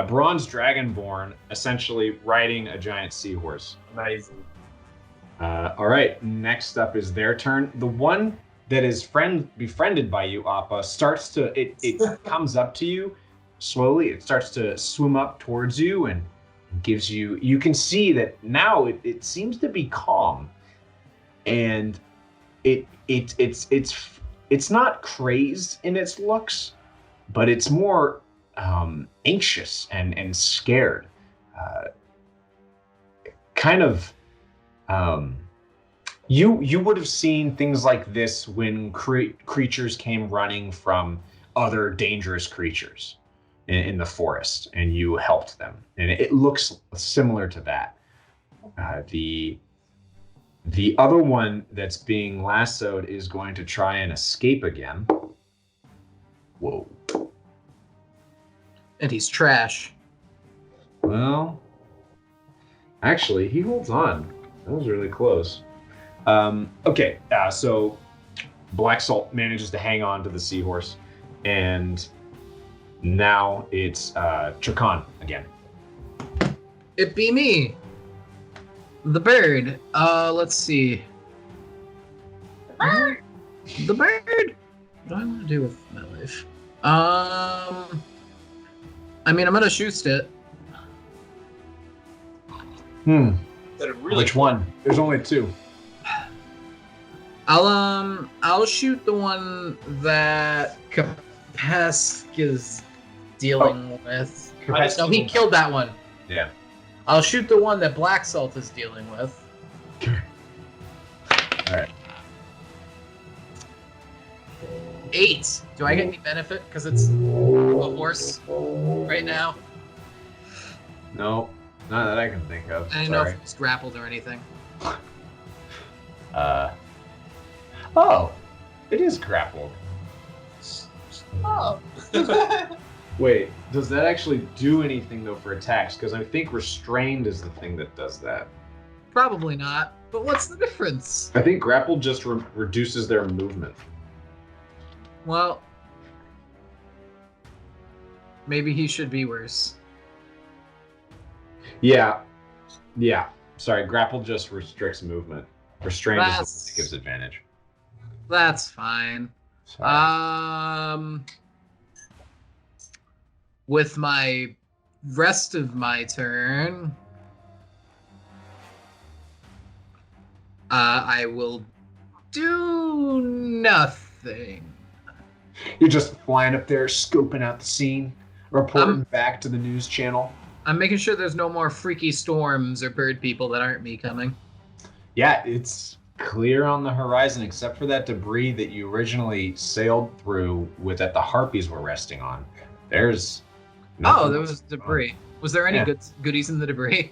bronze dragonborn, essentially riding a giant seahorse. Amazing. All right, next up is their turn. The one that is befriended by you, Appa, starts to it comes up to you slowly. It starts to swim up towards you and gives you. You can see that now it seems to be calm. And it's not crazed in its looks, but it's more anxious and scared. You would have seen things like this when creatures came running from other dangerous creatures in the forest, and you helped them, and it looks similar to that. The other one that's being lassoed is going to try and escape again. Whoa. And he's trash. Well, actually, he holds on. That was really close. Okay, so Black Salt manages to hang on to the seahorse, and now it's Trakan again. It be me. The bird. Let's see. The bird. What do I want to do with my life? I mean, I'm gonna shoot it. Which one? There's only 2. I'll shoot the one that Kapesk is dealing with. No, he killed that one. Yeah. I'll shoot the one that Black Salt is dealing with. All right. 8. Do I get any benefit because it's a horse right now? No, not that I can think of. I didn't know if it's grappled or anything. Oh, it is grappled. Oh. Wait, does that actually do anything though for attacks? Because I think restrained is the thing that does that. Probably not. But what's the difference? I think grapple just reduces their movement. Well, maybe he should be worse. Yeah. Sorry, grapple just restricts movement. Restrained is the one that gives advantage. That's fine. Sorry. With my rest of my turn, I will do nothing. You're just flying up there, scoping out the scene, reporting back to the news channel. I'm making sure there's no more freaky storms or bird people that aren't me coming. Yeah, it's clear on the horizon, except for that debris that you originally sailed through that the harpies were resting on. There's nothing There was debris. Was there any goodies in the debris?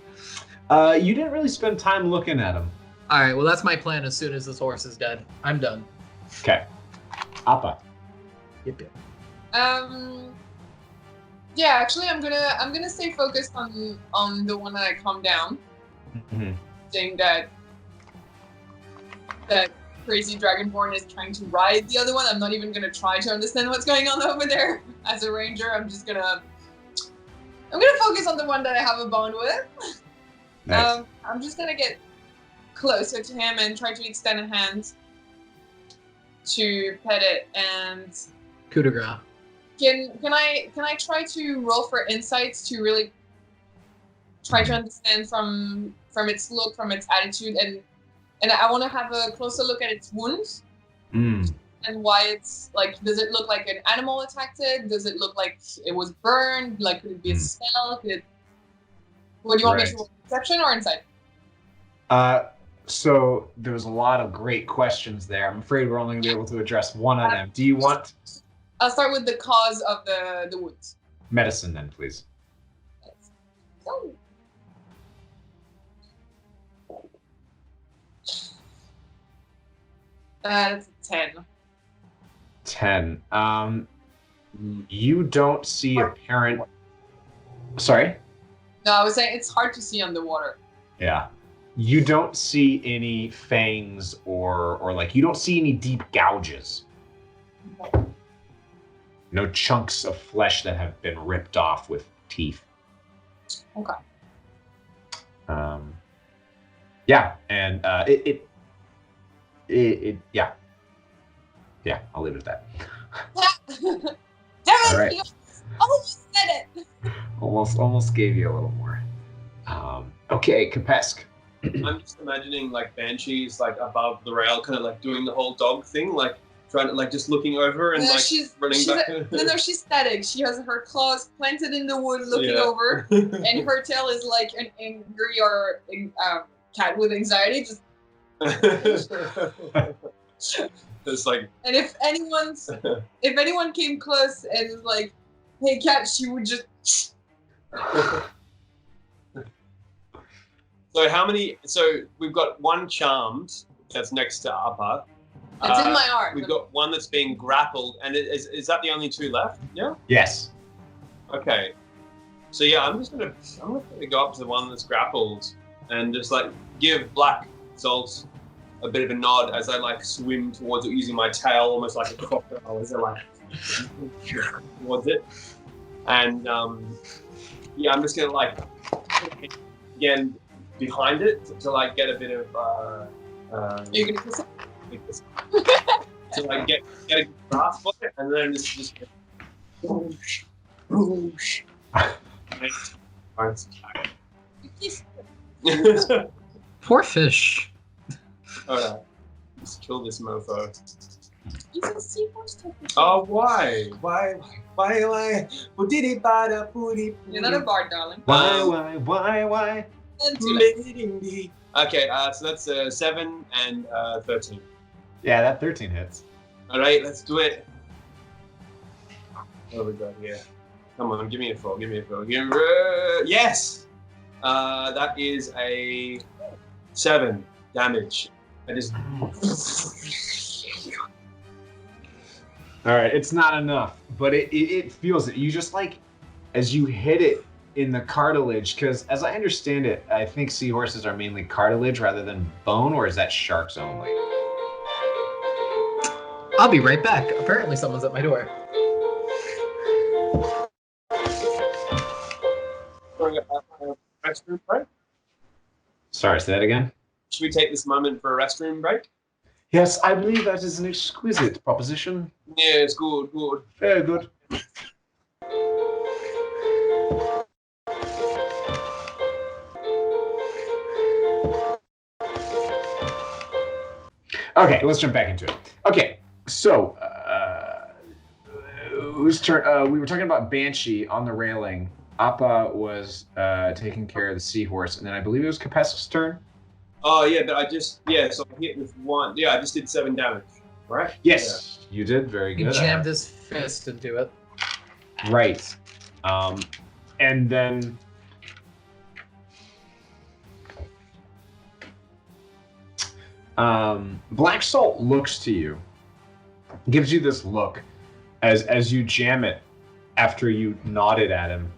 You didn't really spend time looking at them. All right, well, that's my plan as soon as this horse is dead. I'm done. Okay. Appa. Yep. Yeah, actually, I'm gonna stay focused on the one that I calmed down. Mm-hmm. Saying that crazy dragonborn is trying to ride the other one. I'm not even gonna try to understand what's going on over there. As a ranger, I'm gonna focus on the one that I have a bond with. Nice. I'm just gonna get closer to him and try to extend a hand to pet it. And Coup de grace. can I try to roll for insights to really try to understand from its look, from its attitude, and I want to have a closer look at its wounds and why it's like. Does it look like an animal attacked it? Does it look like it was burned? Like, could it be a smell? What do you want me to roll? Perception or insight? So there was a lot of great questions there. I'm afraid we're only going to be able to address one of them. Do you want... I'll start with the cause of the wounds. Medicine, then, please. Oh. That's 10. 10. You don't see apparent... Sorry? No, I was saying it's hard to see underwater. Yeah. You don't see any fangs or like, you don't see any deep gouges. No chunks of flesh that have been ripped off with teeth. Okay. Yeah, and yeah. Yeah, I'll leave it at that. Damn it! All right. You almost said it! Almost gave you a little more. Okay, Kapesk. I'm just imagining like banshees like above the rail, kind of like doing the whole dog thing, like trying to like just looking over and No, like running back. No, she's static. She has her claws planted in the wood, looking over, and her tail is like an angry or cat with anxiety. Just it's like. And if anyone came close and was like, "Hey, cat," she would just. So how many? So we've got one charmed that's next to Appa. It's in my arm. We've got one that's being grappled, and is that the only two left? Yeah. Yes. Okay. So yeah, I'm gonna go up to the one that's grappled and just like give Black Salt a bit of a nod as I like swim towards it using my tail, almost like a crocodile, as I like towards it. And yeah, I'm just gonna like again behind it to like get a bit of Are you gonna kiss it? to like get a grasp on it, and then just whoosh, whoosh. Poor fish. Alright, just kill this mofo. He's a seahorse type of Oh, why? Why? You're not a bard, darling. Why? And 2 Okay, so that's 7 and 13. Yeah, that 13 hits. Alright, let's do it. What have we got here? Come on, give me a 4, yes! That is a 7 damage. I just... Alright, it's not enough, but it feels it. You just like, as you hit it in the cartilage, because as I understand it, I think seahorses are mainly cartilage rather than bone, or is that sharks only? I'll be right back. Apparently someone's at my door. Restroom break? Sorry, say that again? Should we take this moment for a restroom break? Yes, I believe that is an exquisite proposition. Yes, good. Very good. Okay, let's jump back into it. Okay, so Whose turn? We were talking about Banshee on the railing. Appa was taking care of the seahorse, and then I believe it was Kapesk's turn. Oh yeah, but so I hit with 1. Yeah, I just did 7 damage. Right? Yes, you did. Very He good. jammed his fist into it. Right. And then Black Salt looks to you, gives you this look as you jam it after you nodded at him,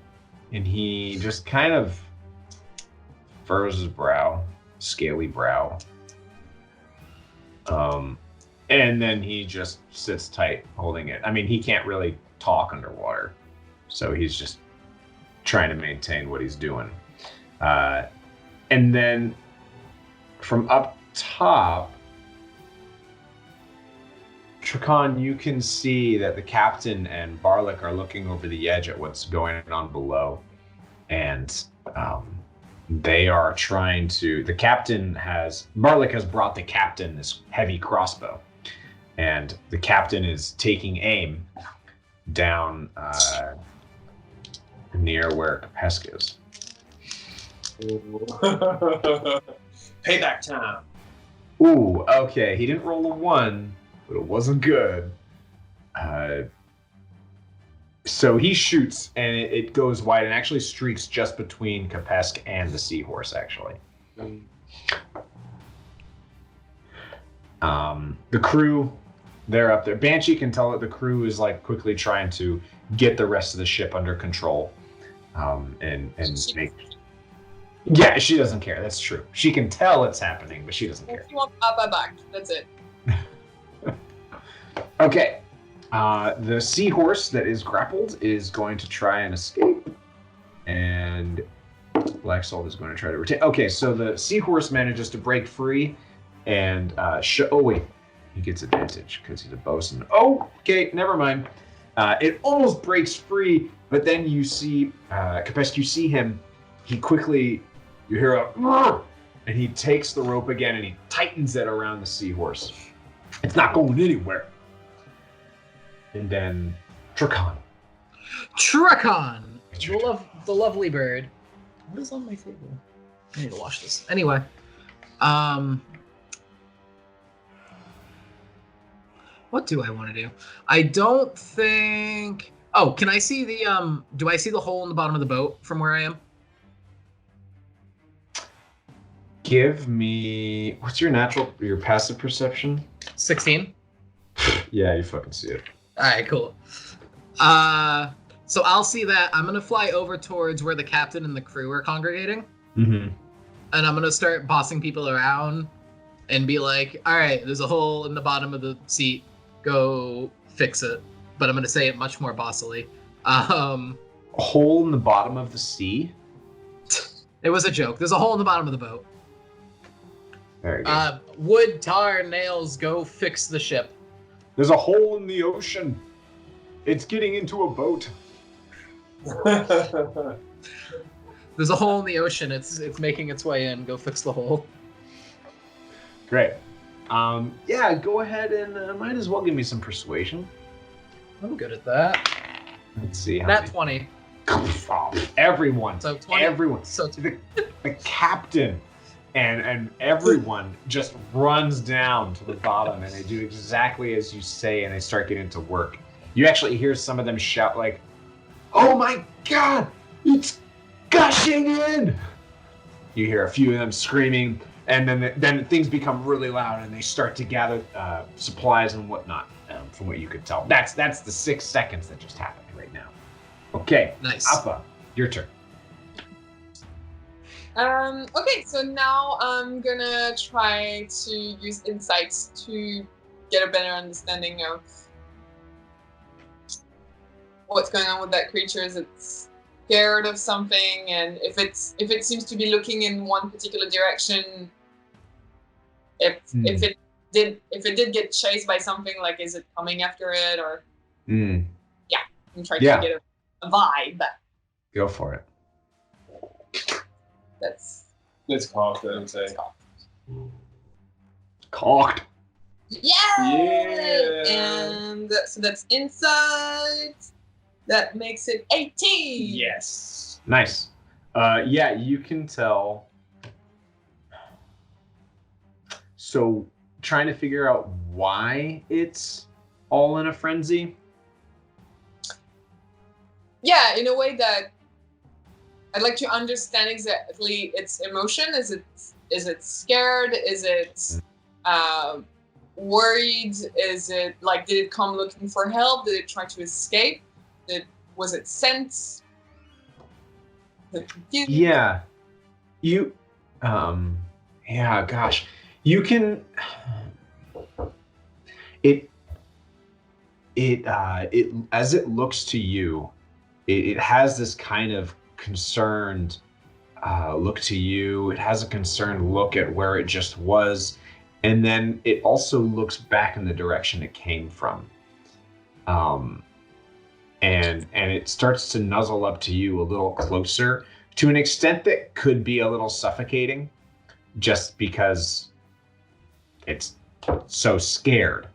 and he just kind of furrows his brow, scaly brow. And then he just sits tight, holding it. I mean, he can't really talk underwater, so he's just trying to maintain what he's doing. And then from up top, Trakan, you can see that the captain and Barlick are looking over the edge at what's going on below. And they are trying to... Barlick has brought the captain this heavy crossbow. And the captain is taking aim down near where Kapesk is. Payback time. Ooh, okay. He didn't roll a 1, but it wasn't good. So he shoots, and it goes wide and actually streaks just between Kapesk and the seahorse, actually. The crew, they're up there. Banshee can tell that the crew is like quickly trying to get the rest of the ship under control. And make... Yeah, she doesn't care. That's true. She can tell it's happening, but she doesn't care. She wants Appa back. That's it. Okay. The seahorse that is grappled is going to try and escape. And Black Salt is going to try to retain. Okay, so the seahorse manages to break free and oh wait, he gets advantage because he's a bosun. Oh, okay, never mind. It almost breaks free, but then you see Kapesk, you see him. He quickly, you hear a "Rrr!" and he takes the rope again and he tightens it around the seahorse. It's not going anywhere. And then Trakan. Trakan! The lovely bird. What is on my table? I need to wash this. Anyway. What do I want to do? I don't think... Oh, can I see the... Do I see the hole in the bottom of the boat from where I am? Give me... What's your passive perception? 16. Yeah, you fucking see it. Alright, cool. So I'll see that. I'm going to fly over towards where the captain and the crew are congregating. Mm-hmm. And I'm going to start bossing people around and be like, alright, there's a hole in the bottom of the seat. Go fix it. But I'm going to say it much more bossily. A hole in the bottom of the sea? It was a joke. There's a hole in the bottom of the boat. Very good. Wood, tar, nails, go fix the ship. There's a hole in the ocean. It's getting into a boat. There's a hole in the ocean. It's making its way in. Go fix the hole. Great. Yeah, go ahead and might as well give me some persuasion. I'm good at that. Let's see. Nat 20. Everyone. So 20. Everyone. So the captain and everyone just runs down to the bottom, and they do exactly as you say, and they start getting to work. You actually hear some of them shout like, "Oh my God, it's gushing in!" You hear a few of them screaming, and then things become really loud, and they start to gather supplies and whatnot. From what you could tell, that's the 6 seconds that just happened right now. Okay, nice. Appa, your turn. Okay, so now I'm gonna try to use insights to get a better understanding of what's going on with that creature. Is it scared of something? And if it seems to be looking in one particular direction, if it did get chased by something, like is it coming after it or? Yeah, I'm trying to get a vibe. Go for it. Let's cock it and say. Cocked. Yeah! And so that's insight. That makes it 18. Yes. Nice. Yeah, you can tell. So, trying to figure out why it's all in a frenzy. Yeah, in a way that I'd like to understand exactly its emotion. Is it scared? Is it worried? Is it like, did it come looking for help? Did it try to escape? Was it sent? Yeah. You yeah, gosh. You can it as it looks to you, it has this kind of concerned look to you. It has a concerned look at where it just was, and then it also looks back in the direction it came from. And it starts to nuzzle up to you a little closer, to an extent that could be a little suffocating, just because it's so scared.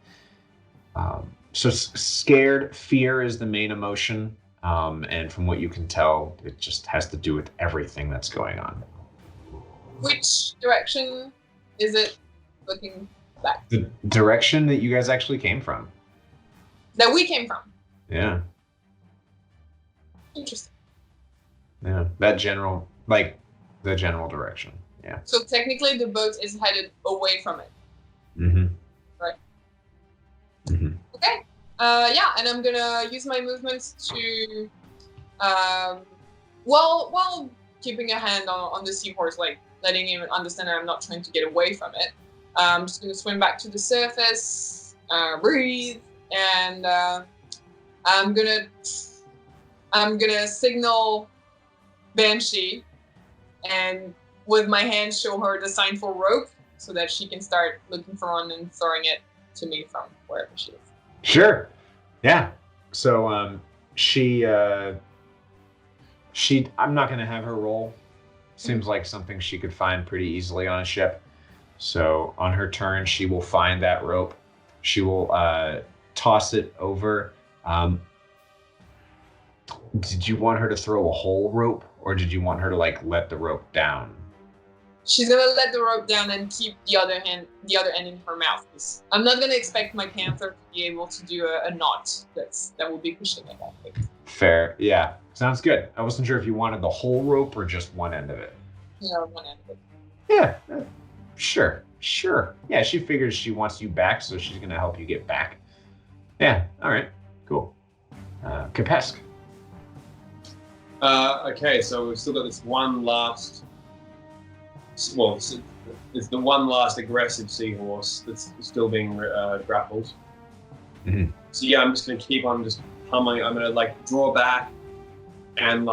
Scared, fear is the main emotion. And from what you can tell, it just has to do with everything that's going on. Which direction is it looking back? The direction that you guys actually came from. That we came from. Yeah. Interesting. Yeah. The general direction. Yeah. So technically the boat is headed away from it. Mm-hmm. Right. Mm-hmm. Okay. Yeah, and I'm gonna use my movements to, while keeping a hand on the seahorse, like letting him understand that I'm not trying to get away from it. I'm just gonna swim back to the surface, breathe, and I'm gonna signal Banshee, and with my hand show her the sign for rope, so that she can start looking for one and throwing it to me from wherever she is. Sure. Yeah. So she I'm not gonna have her roll. Seems like something she could find pretty easily on a ship. So on her turn, she will find that rope. She will toss it over. Did you want her to throw a whole rope, or did you want her to like let the rope down? She's gonna let the rope down and keep the other end in her mouth. I'm not gonna expect my panther to be able to do a knot that will be pushing it that way. Fair, yeah, sounds good. I wasn't sure if you wanted the whole rope or just one end of it. Yeah, one end of it. Yeah, sure. Yeah, she figures she wants you back, so she's gonna help you get back. Yeah, all right, cool. Kapesk. Okay, so we've still got this one last. Well, it's the one last aggressive seahorse that's still being grappled. Mm-hmm. So yeah, I'm just gonna keep on just pummeling. I'm gonna like draw back and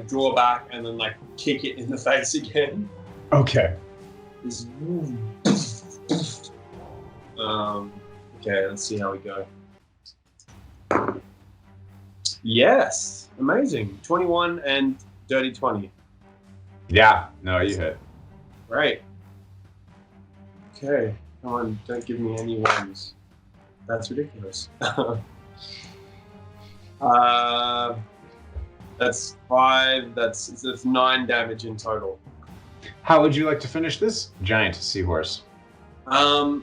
draw back and then like kick it in the face again. Okay. Okay, let's see how we go. Yes, amazing. 21 and dirty 20. Yeah, no, you hit. Right. Okay, come on, don't give me any ones. That's ridiculous. That's 5, that's 9 damage in total. How would you like to finish this giant seahorse? I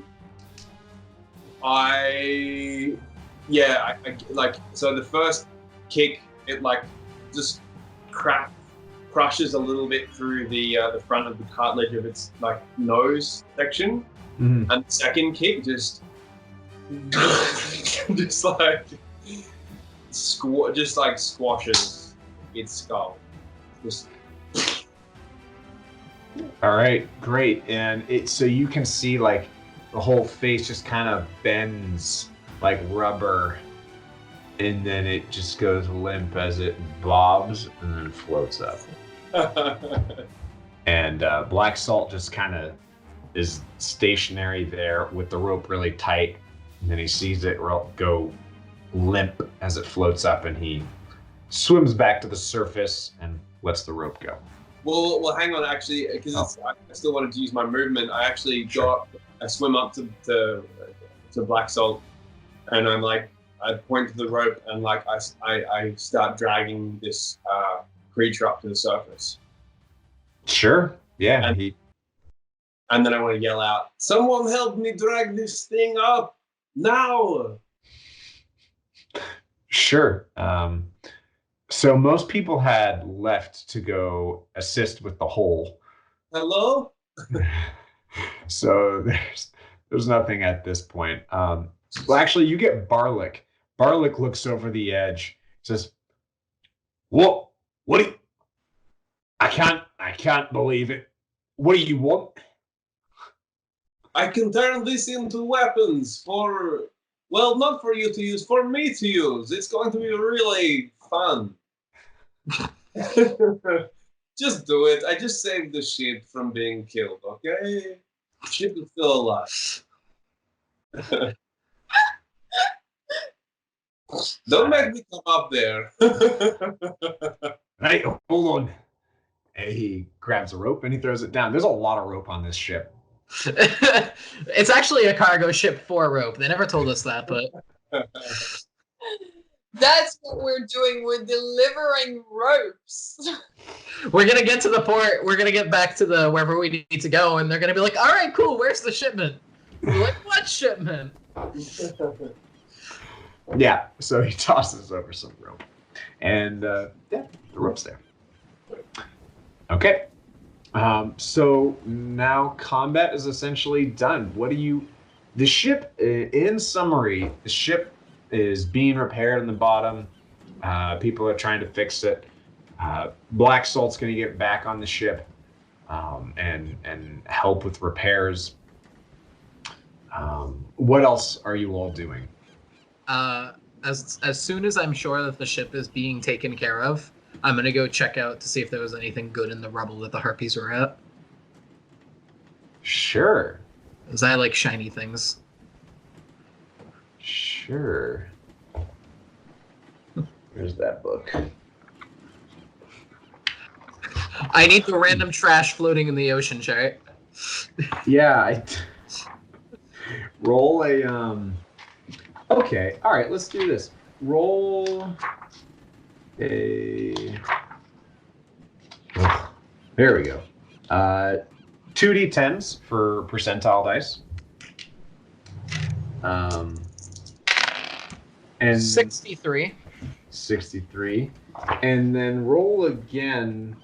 like, so the first kick, it like just crushes a little bit through the front of the cartilage of its like nose section, and the second kick just like squashes its skull. Just. All right, great. And so you can see like the whole face just kind of bends like rubber, and then it just goes limp as it bobs and then floats up. And Black Salt just kind of is stationary there with the rope really tight, and then he sees it go limp as it floats up, and he swims back to the surface and lets the rope go. Well, hang on, actually, because I still wanted to use my movement. I actually I swim up to Black Salt, and I'm like, I point to the rope and like I start dragging this creature up to the surface. Sure. Yeah. And then I want to yell out, "Someone help me drag this thing up now!" Sure. So most people had left to go assist with the hole. Hello? So there's nothing at this point. Well, actually, you get Barlick. Barlick looks over the edge, says, "What? What do you? I can't believe it. What do you want?" I can turn this into weapons for, well, not for you to use, for me to use. It's going to be really fun. Just do it. I just saved the ship from being killed, okay? Ship is still alive. Don't make me come up there. Hey, hold on. And he grabs a rope and he throws it down. There's a lot of rope on this ship. It's actually a cargo ship for rope. They never told us that, but That's what we're doing. We're delivering ropes. we're gonna get to the port. We're gonna get back to the wherever we need to go, and they're gonna be like, "All right, cool. Where's the shipment?" We're like, "What shipment?" Yeah, so he tosses over some rope. And yeah, the rope's there. Okay. So now combat is essentially done. The ship, in summary, the ship is being repaired on the bottom. People are trying to fix it. Black Salt's going to get back on the ship and help with repairs. What else are you all doing? As soon as I'm sure that the ship is being taken care of, I'm gonna go check out to see if there was anything good in the rubble that the harpies were at. Sure. Because I like shiny things. Sure. Where's that book? I need the random trash floating in the ocean chart. Yeah, roll a Okay, all right, let's do this. Roll a there we go. 2d10s for percentile dice. And 63. 63. And then roll again.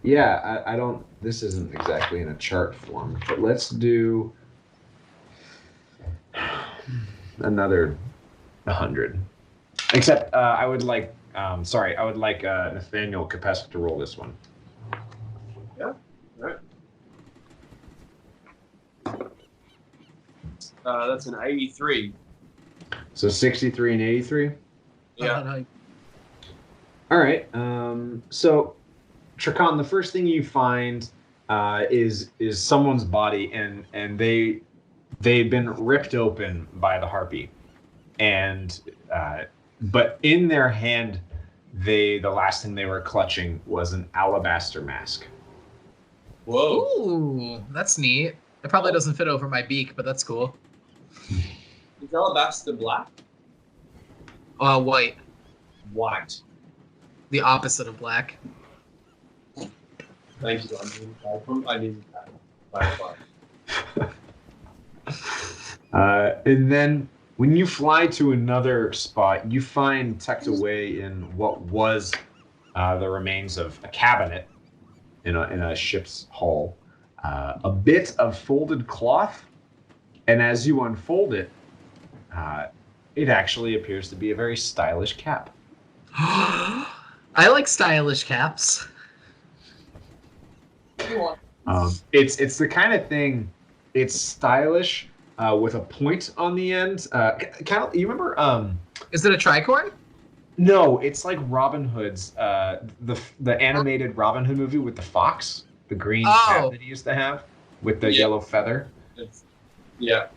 Yeah, I don't, this isn't exactly in a chart form, but let's do another 100. Except I would like Nathaniel Kapesk to roll this one. Yeah, all right. That's an 83. So 63 and 83? Yeah. All right. So, Trakan, the first thing you find is someone's body, and they've been ripped open by the harpy, and but in their hand, the last thing they were clutching was an alabaster mask. Whoa. Ooh, that's neat. It probably doesn't fit over my beak, but that's cool. Is alabaster black? White. White. The opposite of black. Thank you. I needed that. And then when you fly to another spot, you find tucked away in what was the remains of a cabinet in a ship's hull, a bit of folded cloth, and as you unfold it, it actually appears to be a very stylish cap. I like stylish caps. It's the kind of thing. It's stylish with a point on the end. Kind of. You remember? Is it a tricorn? No, it's like Robin Hood's the animated Robin Hood movie with the fox, the green cap that he used to have with the yellow feather. Yeah.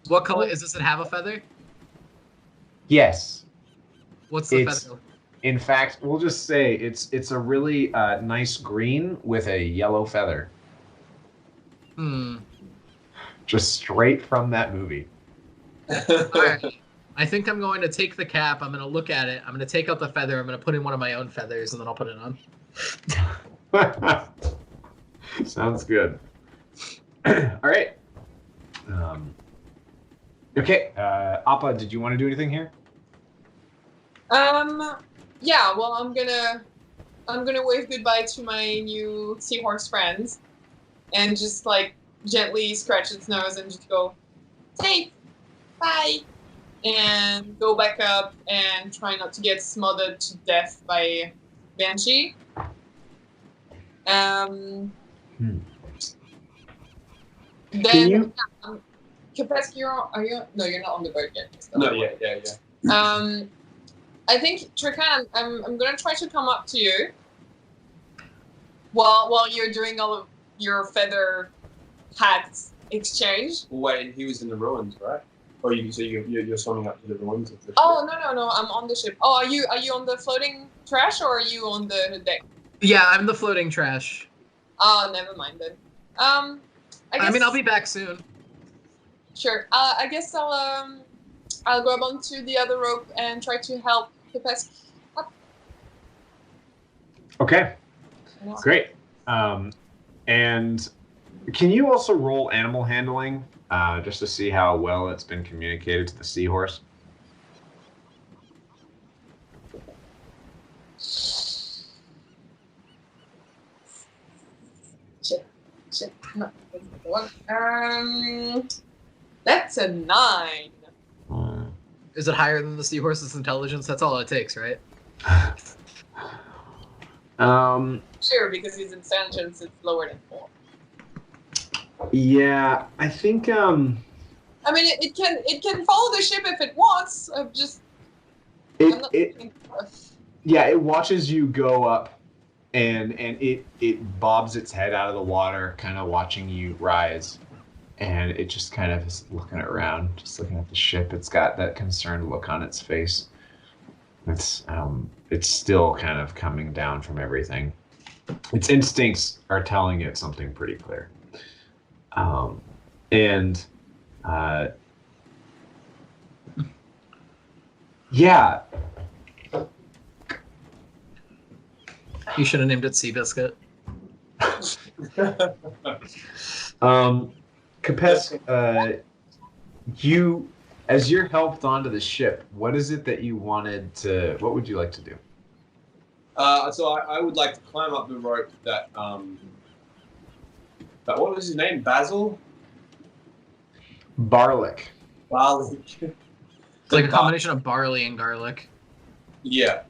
What color is this? It have a feather? Yes. What's the feather? In fact, we'll just say it's a really nice green with a yellow feather. Just straight from that movie. Alright. I think I'm going to take the cap. I'm going to look at it. I'm going to take out the feather. I'm going to put in one of my own feathers, and then I'll put it on. Sounds good. All right. Okay. Appa, did you want to do anything here? Yeah. Well, I'm gonna wave goodbye to my new seahorse friends, and just like gently scratch its nose and just go, "Hey, bye," and go back up and try not to get smothered to death by Banshee. Then Kapesk, are you? No, you're not on the boat yet. No, yeah. I think Trikan, I'm gonna try to come up to you while you're doing all of your feather hats exchange. Wait, he was in the ruins, right? Or you're swimming up to the ruins of the ship? Oh no, I'm on the ship. Oh, are you on the floating trash or are you on the deck? Yeah, I'm the floating trash. Oh, never mind then. I guess, I'll be back soon. Sure. I guess I'll grab onto the other rope and try to help Kapesk up. Okay. Great. And can you also roll animal handling just to see how well it's been communicated to the seahorse? Shit. No, that's a 9. Is it higher than the seahorse's intelligence? That's all it takes, right? Sure, because his intelligence is lower than 4. Yeah, I think. I mean, it can follow the ship if it wants. It watches you go up, and it bobs its head out of the water, kind of watching you rise, and it just kind of is looking around, just looking at the ship. It's got that concerned look on its face. It's still kind of coming down from everything. Its instincts are telling it something pretty clear. Yeah. You should have named it Seabiscuit. Kapesk, as you're helped onto the ship, what is it that you what would you like to do? So I would like to climb up the rope that what was his name? Basil? Barlick. Barlick. It's like a combination of barley and garlic. Yeah.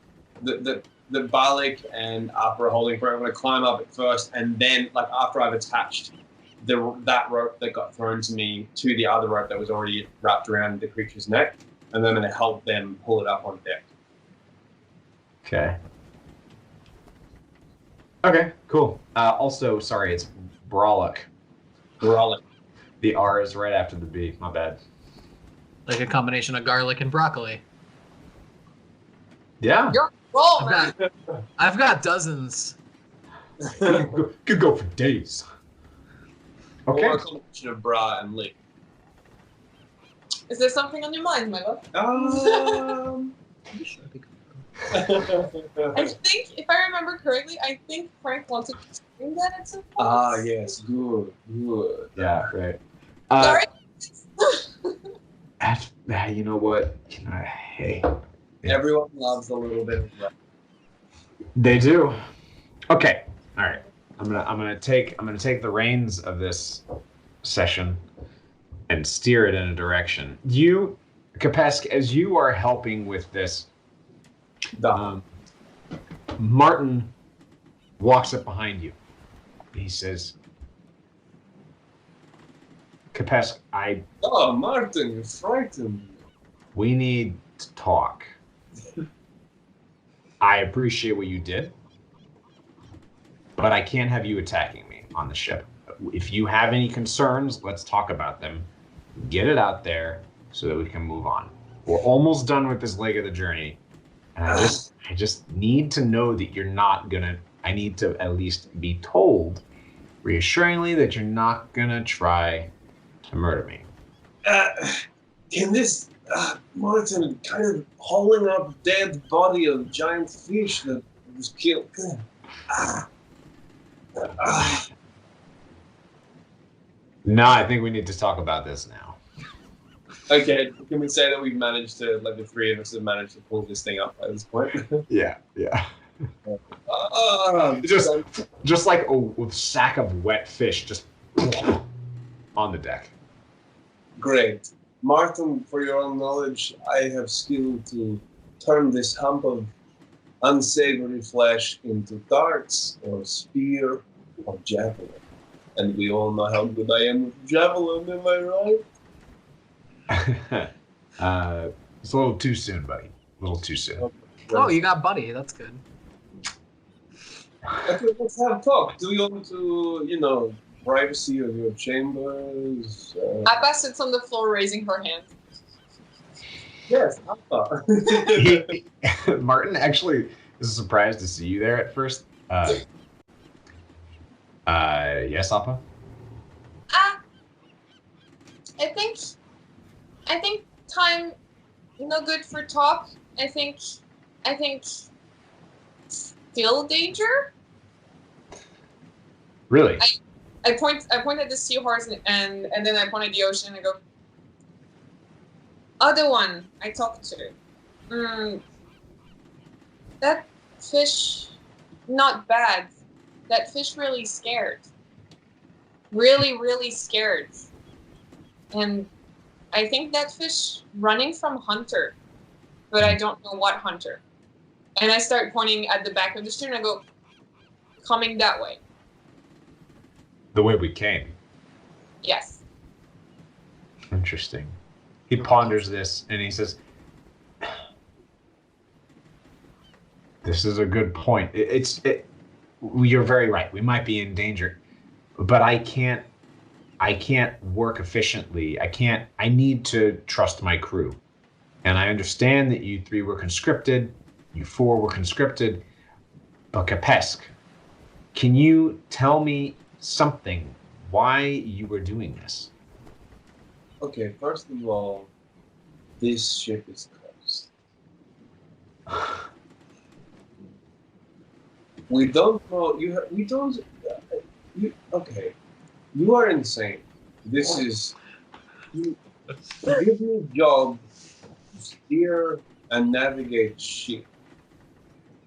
The Barlick and Appa are holding for it. I'm going to climb up it first, and then, like, after I've attached that rope that got thrown to me to the other rope that was already wrapped around the creature's neck, and then I'm going to help them pull it up on deck. Okay. Okay, cool. Also, sorry, it's Brolic. Brolic. The R is right after the B. My bad. Like a combination of garlic and broccoli. Yeah. You're roll, man. I've got dozens. Could go for days. Okay. Or a combination of bra and lick. Is there something on your mind, my love? I think, if I remember correctly, I think Frank wanted to stream that at some point. Yes. Good. Yeah, right. Sorry? You know what? Hey. Everyone loves a little bit of that. They do. Okay. All right. I'm gonna take the reins of this session and steer it in a direction. You, Kapesk, as you are helping with this, Martin walks up behind you. He says, Kapesk, Oh, Martin, you're frightened. we need to talk. I appreciate what you did, but I can't have you attacking me on the ship. If you have any concerns, let's talk about them. Get it out there so that we can move on. We're almost done with this leg of the journey, and I just need to know that you're not gonna. I need to at least be told reassuringly that you're not gonna try A murder me. Can this Martin kind of hauling up dead body of giant fish that was killed? No, I think we need to talk about this now. Okay, can we say that we've managed to, like, the three of us have managed to pull this thing up at this point? Yeah. Just like a sack of wet fish just on the deck. Great. Martin, for your own knowledge, I have skill to turn this hump of unsavory flesh into darts or spear or javelin. And we all know how good I am with javelin, am I right? It's a little too soon, buddy. A little too soon. Oh, you got Buddy. That's good. Okay, let's have a talk. Do you want to, privacy of your chambers? Appa sits on the floor raising her hand. Yes, Appa. Martin actually is surprised to see you there at first. Yes, Appa? I think time no good for talk. I think still danger. Really? I point at the seahorse and then I point at the ocean and I go, other one I talked to. That fish, not bad. That fish really scared. Really, really scared. And I think that fish running from hunter, but I don't know what hunter. And I start pointing at the back of the stream and I go, coming that way. The way we came. Yes. Interesting. He ponders this and he says, this is a good point. You're very right. We might be in danger, but I can't work efficiently. I need to trust my crew. And I understand that you three were conscripted, you four were conscripted, but Capesk, can you tell me something why you were doing this? Okay, first of all, this ship is cursed. We don't know. Okay. You are insane. This is. You give me a job to steer and navigate ship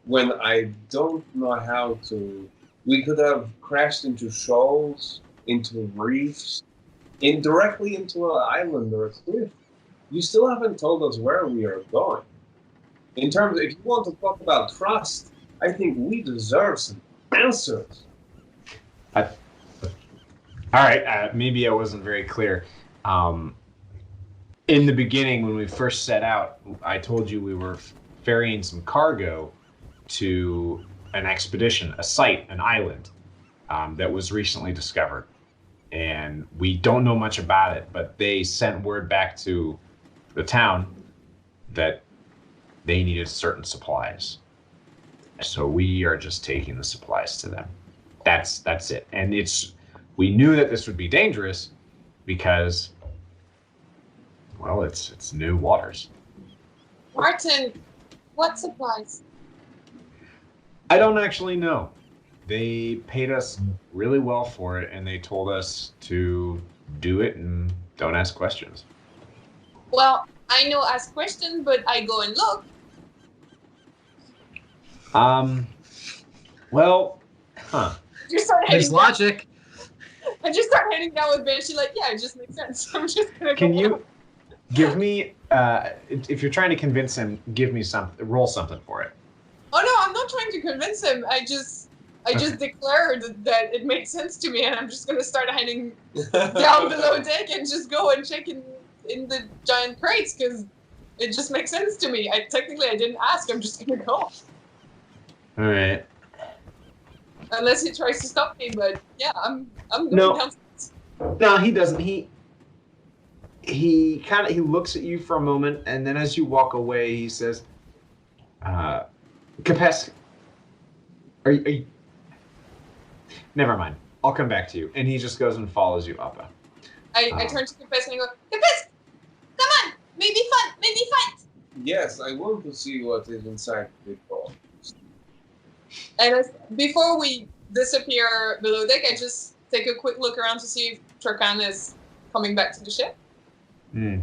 when I don't know how to. We could have crashed into shoals, into reefs, indirectly into an island or a cliff. You still haven't told us where we are going. In terms of, if you want to talk about trust, I think we deserve some answers. All right, maybe I wasn't very clear. In the beginning, when we first set out, I told you we were ferrying some cargo to an expedition, a site, an island that was recently discovered. And we don't know much about it, but they sent word back to the town that they needed certain supplies. So we are just taking the supplies to them. That's it. And we knew that this would be dangerous because, well, it's new waters. Martin, what supplies? I don't actually know. They paid us really well for it, and they told us to do it and don't ask questions. Well, I know ask questions, but I go and look. There's logic. I just start heading down with Banshee, like, yeah, it just makes sense. I'm just gonna Can you give me, if you're trying to convince him, give me roll something for it. Oh no, I'm not trying to convince him. I just declared that it makes sense to me, and I'm just gonna start heading down below deck and just go and check in the giant crates because it just makes sense to me. I didn't ask. I'm just gonna go. All right. Unless he tries to stop me, but yeah, I'm going downstairs. No, he doesn't. He looks at you for a moment, and then as you walk away, he says, Capesk, are you... Never mind. I'll come back to you. And he just goes and follows you up. I turn to Capes and I go, Capes, come on, maybe fun, maybe fight. Yes, I want to see what is inside the ball. And before we disappear below deck, I just take a quick look around to see if Trakan is coming back to the ship. Mm.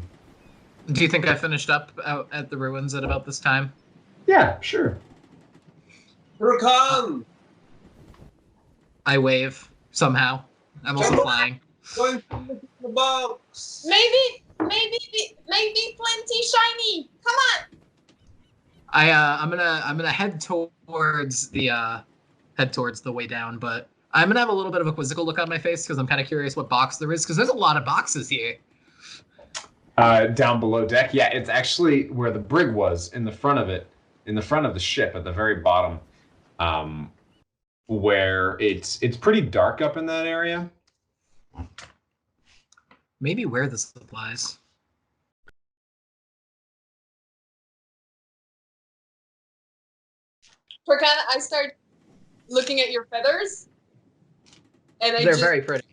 Do you think I finished up out at the ruins at about this time? Yeah, sure. Rakan! I wave somehow. I'm also Come on. flying. Going to look at the box. Maybe plenty shiny. Come on. I'm gonna head towards the way down, but I'm gonna have a little bit of a quizzical look on my face because I'm kind of curious what box there is because there's a lot of boxes here. Down below deck, yeah, it's actually where the brig was in the front of it, in the front of the ship at the very bottom, where it's pretty dark up in that area. Maybe where the supplies. Trakan, I start looking at your feathers, and They're very pretty.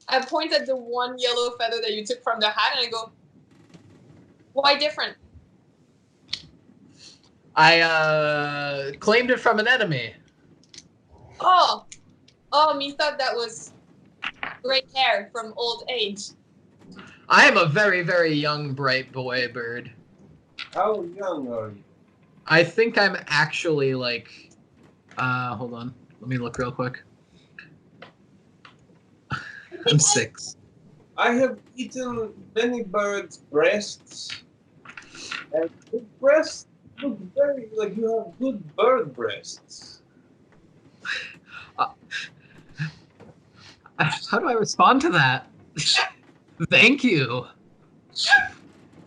I point at the one yellow feather that you took from the hat, and I go, "Why different?" I claimed it from an enemy. Oh, me thought that was gray hair from old age. I am a very, very young, bright boy bird. How young are you? I think I'm actually like, hold on. Let me look real quick. I'm 6. I have eaten many birds' breasts. And the breasts look very like you have good bird breasts. How do I respond to that? Thank you.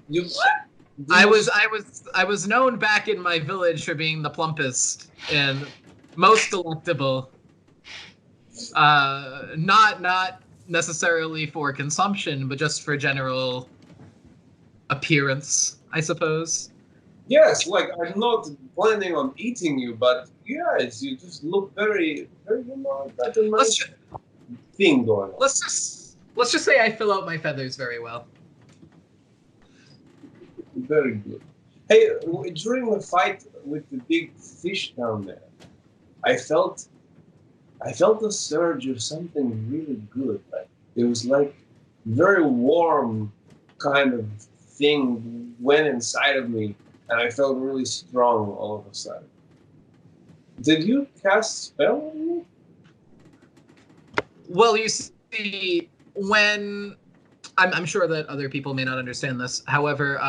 You I was known back in my village for being the plumpest and most delectable. Not necessarily for consumption, but just for general appearance, I suppose. Yes, like I'm not planning on eating you, but yes, you just look very, very got a nice thing going on. Let's just say I fill out my feathers very well. Very good. Hey, during the fight with the big fish down there, I felt a surge of something really good. Like it was like very warm kind of thing went inside of me, and I felt really strong all of a sudden. Did you cast spell on me? Well, you see, when I'm sure that other people may not understand this. However,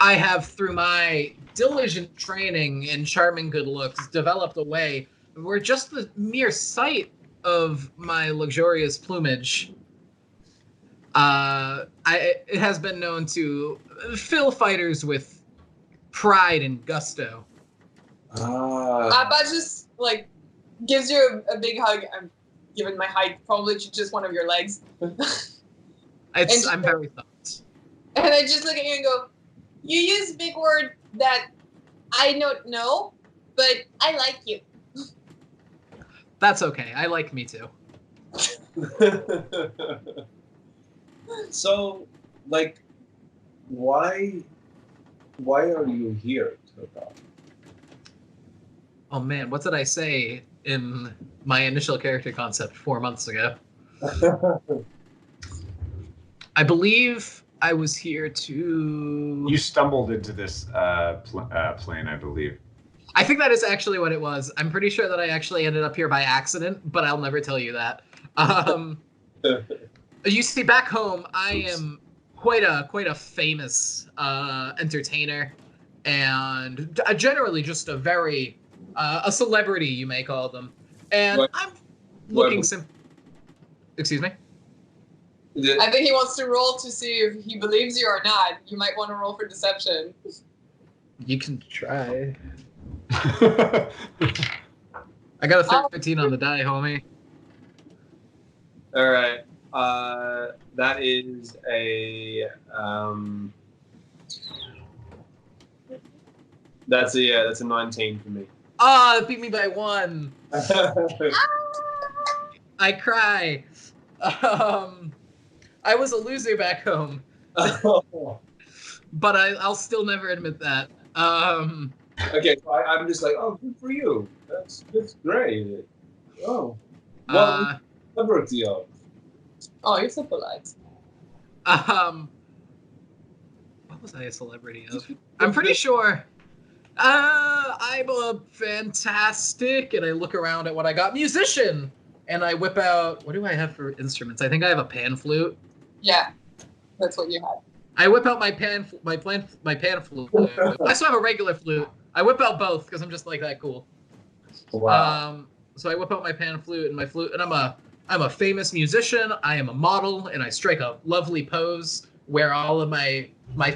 I have, through my diligent training and charming good looks, developed a way where just the mere sight of my luxurious plumage, it has been known to fill fighters with pride and gusto. Abba just like gives you a big hug. I'm given my height, probably just one of your legs. I'm very thumbed. And I just look at you and go, "You use a big word that I don't know, but I like you." That's okay. I like me too. So, like, why are you here, Turtle? Oh man, what did I say in my initial character concept 4 months ago? I believe I was here to... You stumbled into this plane, I believe. I think that is actually what it was. I'm pretty sure that I actually ended up here by accident, but I'll never tell you that. You see, back home, I am quite a famous entertainer, and generally just a very a celebrity, you may call them. And What? I'm looking Excuse me? I think he wants to roll to see if he believes you or not. You might want to roll for deception. You can try. I got a 13 on the die, homie. All right. That is a that's a 19 for me. Ah, it beat me by 1. I cry. I was a loser back home, Oh. but I'll still never admit that. Okay, so I'm just like, oh, good for you. That's great. Oh, Uh, celebrity of. Oh, you're so polite. what was I a celebrity of? I'm pretty sure. I'm a fantastic, and I look around at what I got. Musician, and I whip out. What do I have for instruments? I think I have a pan flute. Yeah, that's what you had. I whip out my pan flute. I also have a regular flute. I whip out both because I'm just like that cool. Wow. So I whip out my pan flute and my flute, and I'm a famous musician. I am a model, and I strike a lovely pose where all of my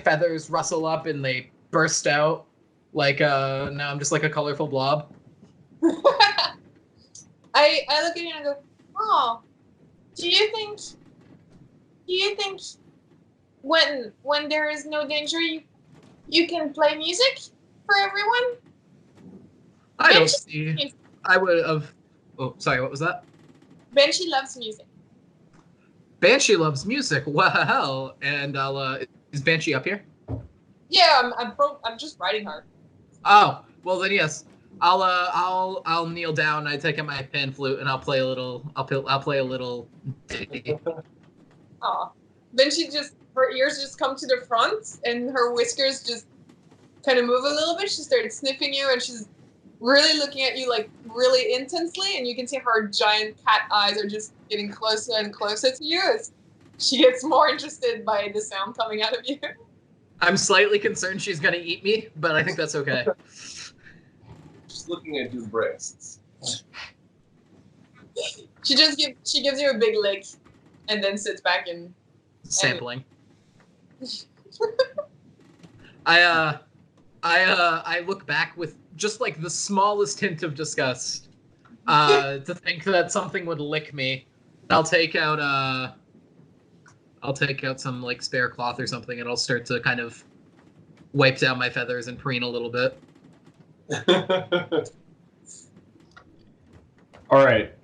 feathers rustle up and they burst out like now I'm just like a colorful blob. I look at you and I go, oh, do you think when there is no danger you can play music for everyone? I don't Banshee- see. I would have. Oh, sorry. What was that? Banshee loves music. Banshee loves music. Well, and I'll. Is Banshee up here? Yeah, I'm just writing her. Oh, well then yes. I'll kneel down. I take out my pan flute and I'll play a little. I'll play a little. Aw. Then her ears just come to the front and her whiskers just kind of move a little bit. She started sniffing you and she's really looking at you like really intensely, and you can see her giant cat eyes are just getting closer and closer to you as she gets more interested by the sound coming out of you. I'm slightly concerned she's gonna eat me, but I think that's okay. Just looking at your breasts. She gives you a big lick and then sits back and Sampling. I look back with just like the smallest hint of disgust to think that something would lick me. I'll take out some like spare cloth or something, and I'll start to kind of wipe down my feathers and preen a little bit. All right.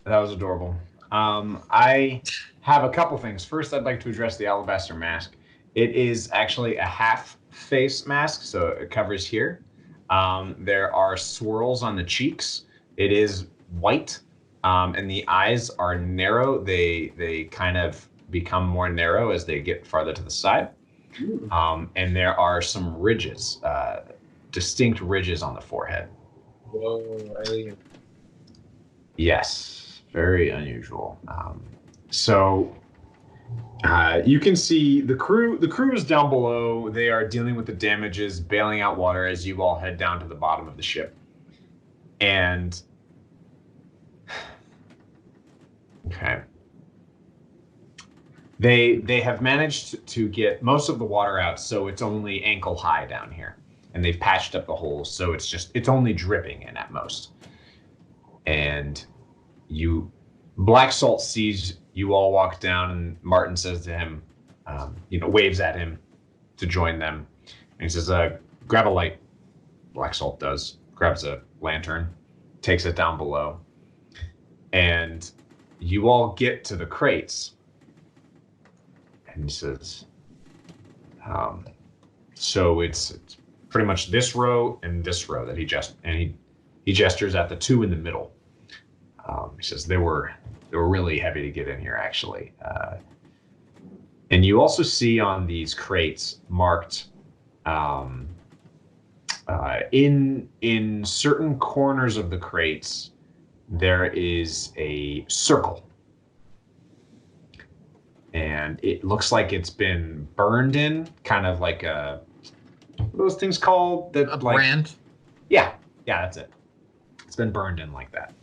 That was adorable. I have a couple things. First, I'd like to address the alabaster mask. It is actually a half face mask, so it covers here. There are swirls on the cheeks. It is white, and the eyes are narrow. They kind of become more narrow as they get farther to the side. And there are some ridges, distinct ridges on the forehead. Whoa, alien. Yes, very unusual. So you can see the crew is down below. They are dealing with the damages, bailing out water as you all head down to the bottom of the ship. And okay. They have managed to get most of the water out, so it's only ankle high down here. And they've patched up the holes, so it's only dripping in at most. And Black Salt sees you all walk down, and Martin says to him, waves at him to join them. And he says, grab a light. Black Salt does, grabs a lantern, takes it down below. And you all get to the crates. And he says, so it's pretty much this row and this row that he gestures at the two in the middle. He says they were really heavy to get in here, actually. And you also see on these crates marked in certain corners of the crates, there is a circle. And it looks like it's been burned in, kind of like what are those things called? A brand? Yeah, that's it. It's been burned in like that.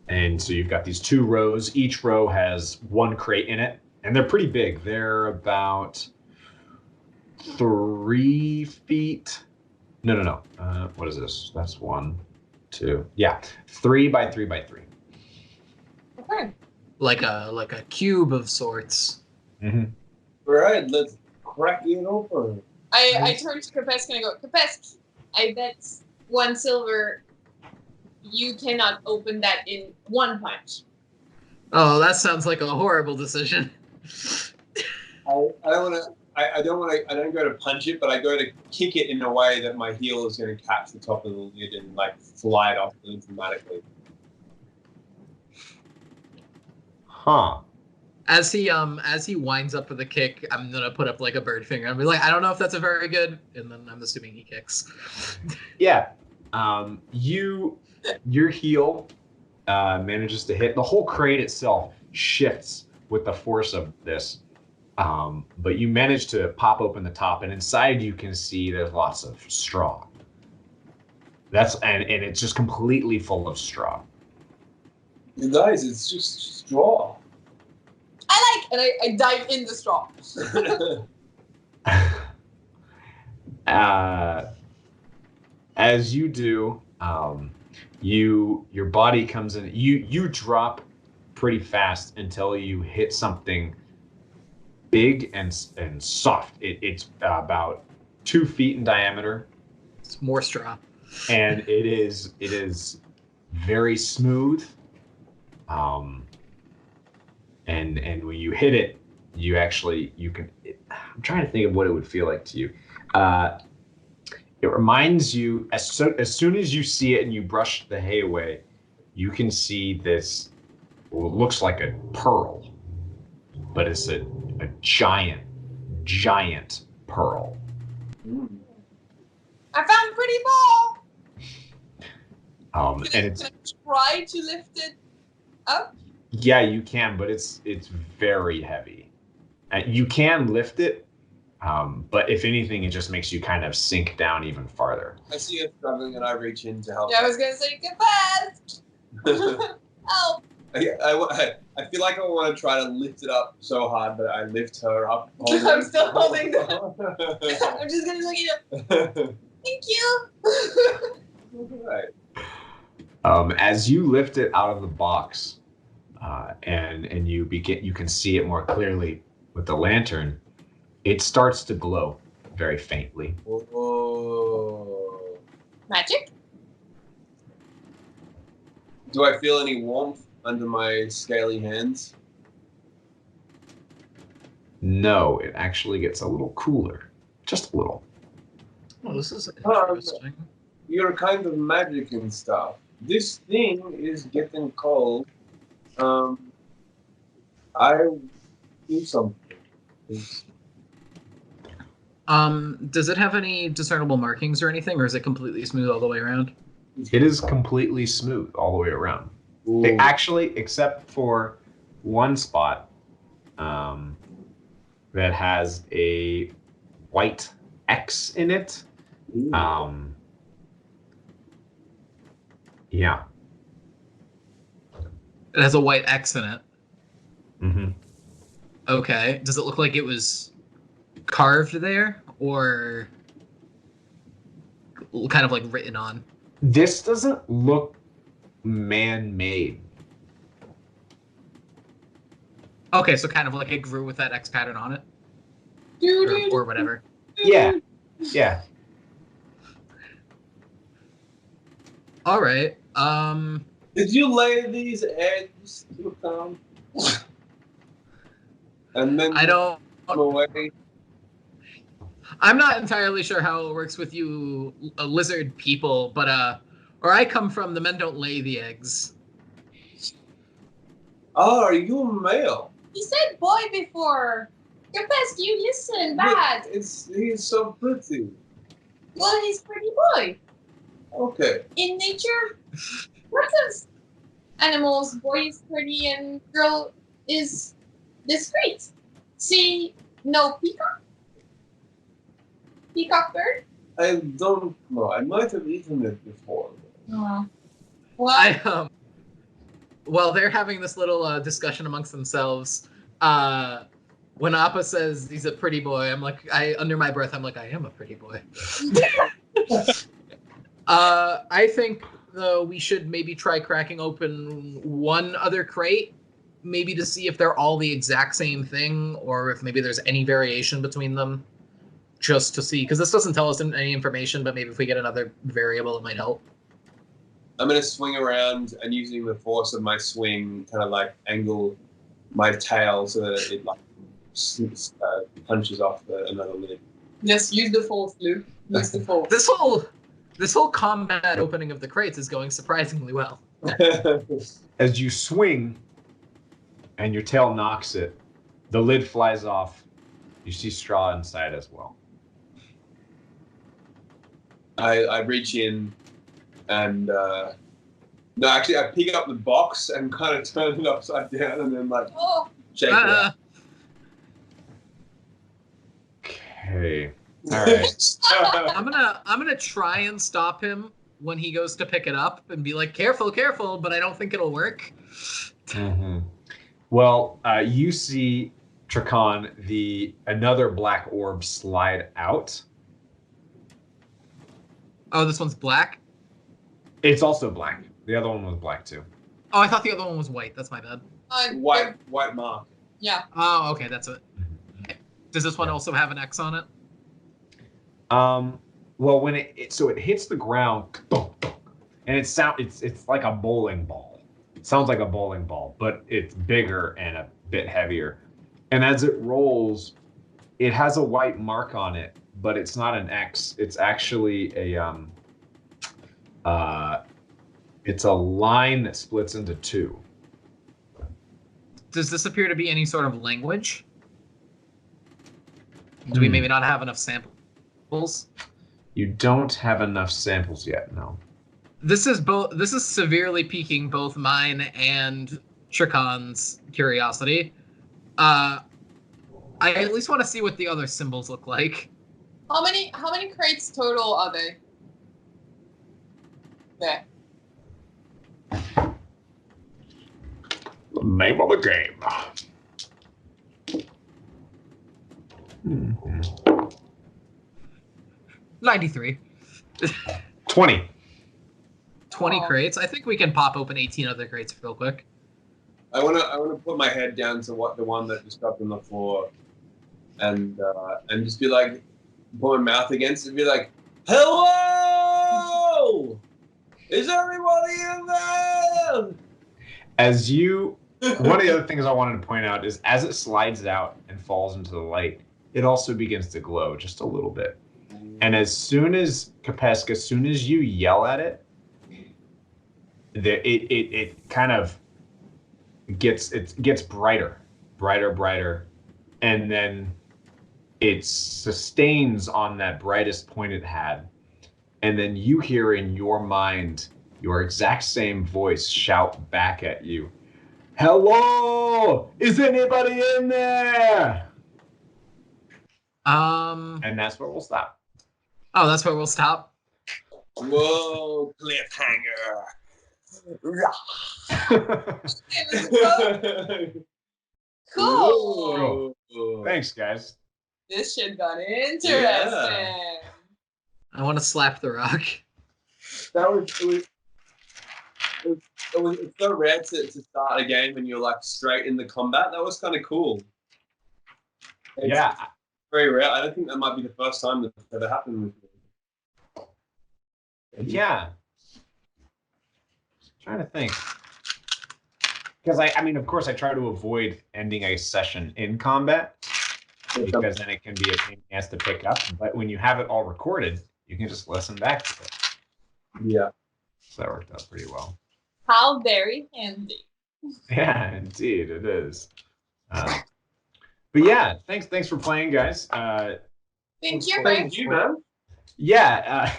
And so you've got these two rows. Each row has one crate in it, and they're pretty big. They're about 3 feet. No. What is this? That's 1, 2. Yeah, 3 by 3 by 3. Okay. Like a cube of sorts. Mm-hmm. All right, let's crack it open. I turn to Kapesk and I go, Kapesk, I bet 1 silver you cannot open that in one punch. Oh, that sounds like a horrible decision. I don't go to punch it, but I go to kick it in a way that my heel is going to catch the top of the lid and like fly it off dramatically. Huh. As he winds up for the kick, I'm gonna put up like a bird finger and be like, I don't know if that's a very good, and then I'm assuming he kicks. Yeah. Your heel manages to hit. The whole crate itself shifts with the force of this. But you manage to pop open the top, and inside you can see there's lots of straw. And it's just completely full of straw. You guys, it's just straw. And I dive in the straw. As you do, your body comes in. You drop pretty fast until you hit something big and soft. It's about 2 feet in diameter. It's more straw. And it is very smooth. And when you hit it, you can. I'm trying to think of what it would feel like to you. It reminds you as soon as you see it and you brush the hay away, you can see this. Well, it looks like a pearl, but it's a giant pearl. I found pretty ball. And it's Can I try to lift it up? yeah, you can, but it's very heavy. You can lift it, but if anything, it just makes you kind of sink down even farther. I see it struggling and I reach in to help. Yeah, I was gonna say goodbye. Help! I feel like I want to try to lift it up so hard that I lift her up. I'm still holding them. I'm just gonna look at you. Thank you. Right. As you lift it out of the box, and you can see it more clearly with the lantern. It starts to glow very faintly. Whoa. Magic? Do I feel any warmth under my scaly hands? No, it actually gets a little cooler, just a little. Oh, this is Oh, interesting. You're kind of magic and stuff. This thing is getting cold. I do something. Does it have any discernible markings or anything, or is it completely smooth all the way around? It is completely smooth all the way around. Ooh. Actually, except for one spot that has a white X in it. Ooh. Yeah. It has a white X in it. Mm-hmm. Okay. Does it look like it was carved there, or kind of like written on? This doesn't look man-made. Okay, so kind of like it grew with that X pattern on it, or whatever. Yeah. Yeah. All right. Did you lay these eggs to come? And then I don't. come away? I'm not entirely sure how it works with you lizard people, but where I come from, the men don't lay the eggs. Oh, are you a male? You said boy before. Your best, you listen bad. He's so pretty. Well, he's pretty boy. Okay. In nature, lots of animals, boy is pretty and girl is discreet. See, no peacock? Peacock bird? I don't know. I might have eaten it before. Oh. Well, While they're having this little discussion amongst themselves, when Appa says he's a pretty boy, I'm like, under my breath, I'm like, I am a pretty boy. I think, though, we should maybe try cracking open one other crate, maybe to see if they're all the exact same thing, or if maybe there's any variation between them, just to see, because this doesn't tell us any information, but maybe if we get another variable, it might help. I'm gonna swing around and using the force of my swing, kind of like angle my tail so that it like punches off another lid. Yes, use the force, Luke. Use the force. This whole combat opening of the crates is going surprisingly well. As you swing and your tail knocks it, the lid flies off. You see straw inside as well. I reach in and no, actually, I pick up the box and kind of turn it upside down and then like shake it out. Okay. All right. I'm gonna try and stop him when he goes to pick it up and be like, careful, careful, but I don't think it'll work. Mm-hmm. Well, you see Trakan, another black orb slide out. Oh, this one's black? It's also black. The other one was black too. Oh, I thought the other one was white. That's my bad. White mark. Yeah. Oh, okay, that's it. Okay. Does this one also have an X on it? Well, when it hits the ground, and it's like a bowling ball. It sounds like a bowling ball, but it's bigger and a bit heavier. And as it rolls, it has a white mark on it, but it's not an X. It's actually it's a line that splits into two. Does this appear to be any sort of language? Do we maybe not have enough samples? You don't have enough samples yet, no. This is severely piquing both mine and Trakan's curiosity. I at least want to see what the other symbols look like. How many crates total are they? There. The name of the game. 93. 20. 20 crates. I think we can pop open 18 other crates real quick. I wanna put my head down to the one that just dropped on the floor, and just be like, put my mouth against it, and be like, "Hello, is everybody in there?" As you, one of the other things I wanted to point out is as it slides out and falls into the light, it also begins to glow just a little bit. And as soon as you yell at it, it kind of gets brighter, and then it sustains on that brightest point it had, and then you hear in your mind your exact same voice shout back at you, "Hello! Is anybody in there?" And that's where we'll stop. Oh, that's where we'll stop. Whoa, cliffhanger. Cool. Thanks, guys. This shit got interesting. Yeah. I want to slap the rock. It's so rare to start a game and you're like straight in the combat. That was kind of cool. It's very rare. I don't think that might be the first time that's ever happened with me. Yeah. Trying to think. Because I mean, of course, I try to avoid ending a session in combat because then it can be a pain in the ass to pick up. But when you have it all recorded, you can just listen back to it. Yeah. So that worked out pretty well. How very handy. Yeah, indeed, it is. But yeah, thanks for playing, guys. Thank you, Thank you, man. Yeah,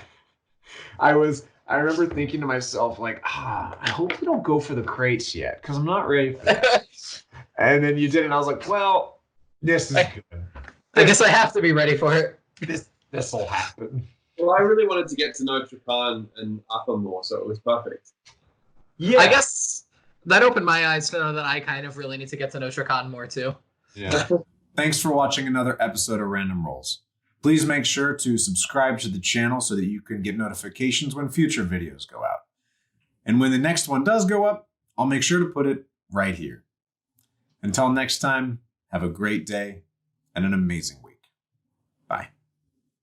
I remember thinking to myself, like, I hope we don't go for the crates yet, because I'm not ready for that. And then you did it, and I was like, well, this is good. I guess I have to be ready for it. This will happen. Well, I really wanted to get to know Trakan and Upper more, so it was perfect. Yeah. I guess that opened my eyes to know that I kind of really need to get to know Trakan more, too. Yeah. Thanks for watching another episode of Random Rolls. Please make sure to subscribe to the channel so that you can get notifications when future videos go out. And when the next one does go up, I'll make sure to put it right here. Until next time, have a great day and an amazing week.